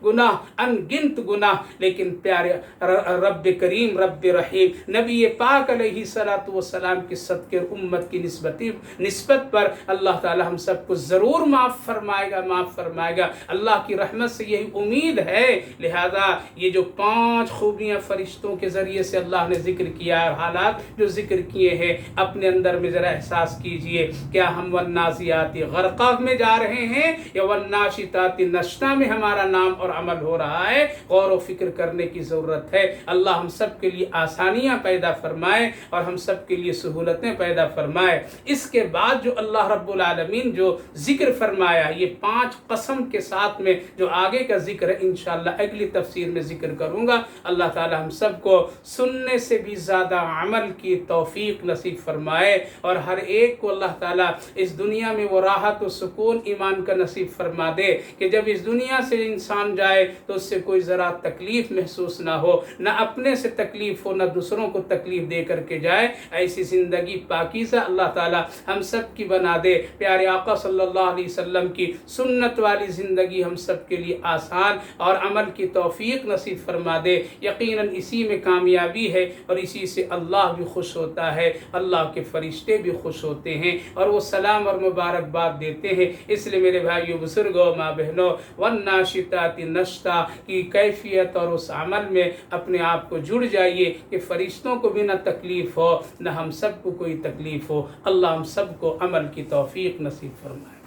گناہ ان گنت گناہ، لیکن پیارے رب کریم رب رحیم نبی پاک علیہ الصلوۃ والسلام کی صدقے امت کی نسبت پر اللہ تعالی ہم سب کو ضرور معاف فرمائے گا۔ اللہ کی رحمت سے یہی امید ہے۔ لہذا یہ جو 5 خوبیاں فرشتوں کے ذریعے سے اللہ نے ذکر کیا ہے، حالات جو ذکر کیے ہیں، اپنے اندر میں ذرا احساس کیجئے، کیا ہم والنازعات غرقہ میں جا رہے ہیں یا والناشطات نشطہ میں ہمارا نام اور عمل ہو رہا ہے؟ غور و فکر کرنے کی ضرورت ہے۔ اللہ ہم سب کے لیے آسانیاں پیدا فرمائے اور ہم سب کے لیے سہولتیں پیدا فرمائے۔ اس کے بعد جو اللہ رب العالمین جو ذکر فرمایا، یہ 5 قسم کے ساتھ میں جو آگے کا ذکر ہے، انشاءاللہ اگلی تفسیر میں ذکر کروں گا۔ اللہ تعالی ہم سب کو سننے سے بھی زیادہ عمل کی توفیق نصیب فرمائے، اور ہر ایک کو اللہ تعالی اس دنیا میں وہ راحت و سکون ایمان کا نصیب فرما دے کہ جب اس دنیا سے انسان جائے تو اس سے کوئی ذرا تکلیف محسوس نہ ہو، نہ اپنے سے تکلیف ہو، نہ دوسروں کو تکلیف دے کر کے جائے۔ ایسی زندگی پاکیزہ اللہ تعالی ہم سب کی بنا دے۔ پیارے آقا صلی اللہ علیہ وسلم کی سنت والی زندگی ہم سب کے لیے آسان اور عمل کی توفیق نصیب فرما دے۔ یقیناً اسی میں کامیابی ہے، اور اسی سے اللہ بھی خوش ہوتا ہے، اللہ کے فرشتے بھی خوش ہوتے ہیں، اور وہ سلام اور مبارکباد دیتے ہیں۔ اس لیے میرے بھائیو بزرگوں، ماں بہنوں، والناشطات نشطا کی کیفیت اور اس عمل میں اپنے آپ کو جڑ جائیے کہ فرشتوں کو بھی نہ تکلیف ہو، نہ ہم سب کو کوئی تکلیف ہو۔ اللہ ہم سب کو عمل کی توفیق نصیب فرمائے۔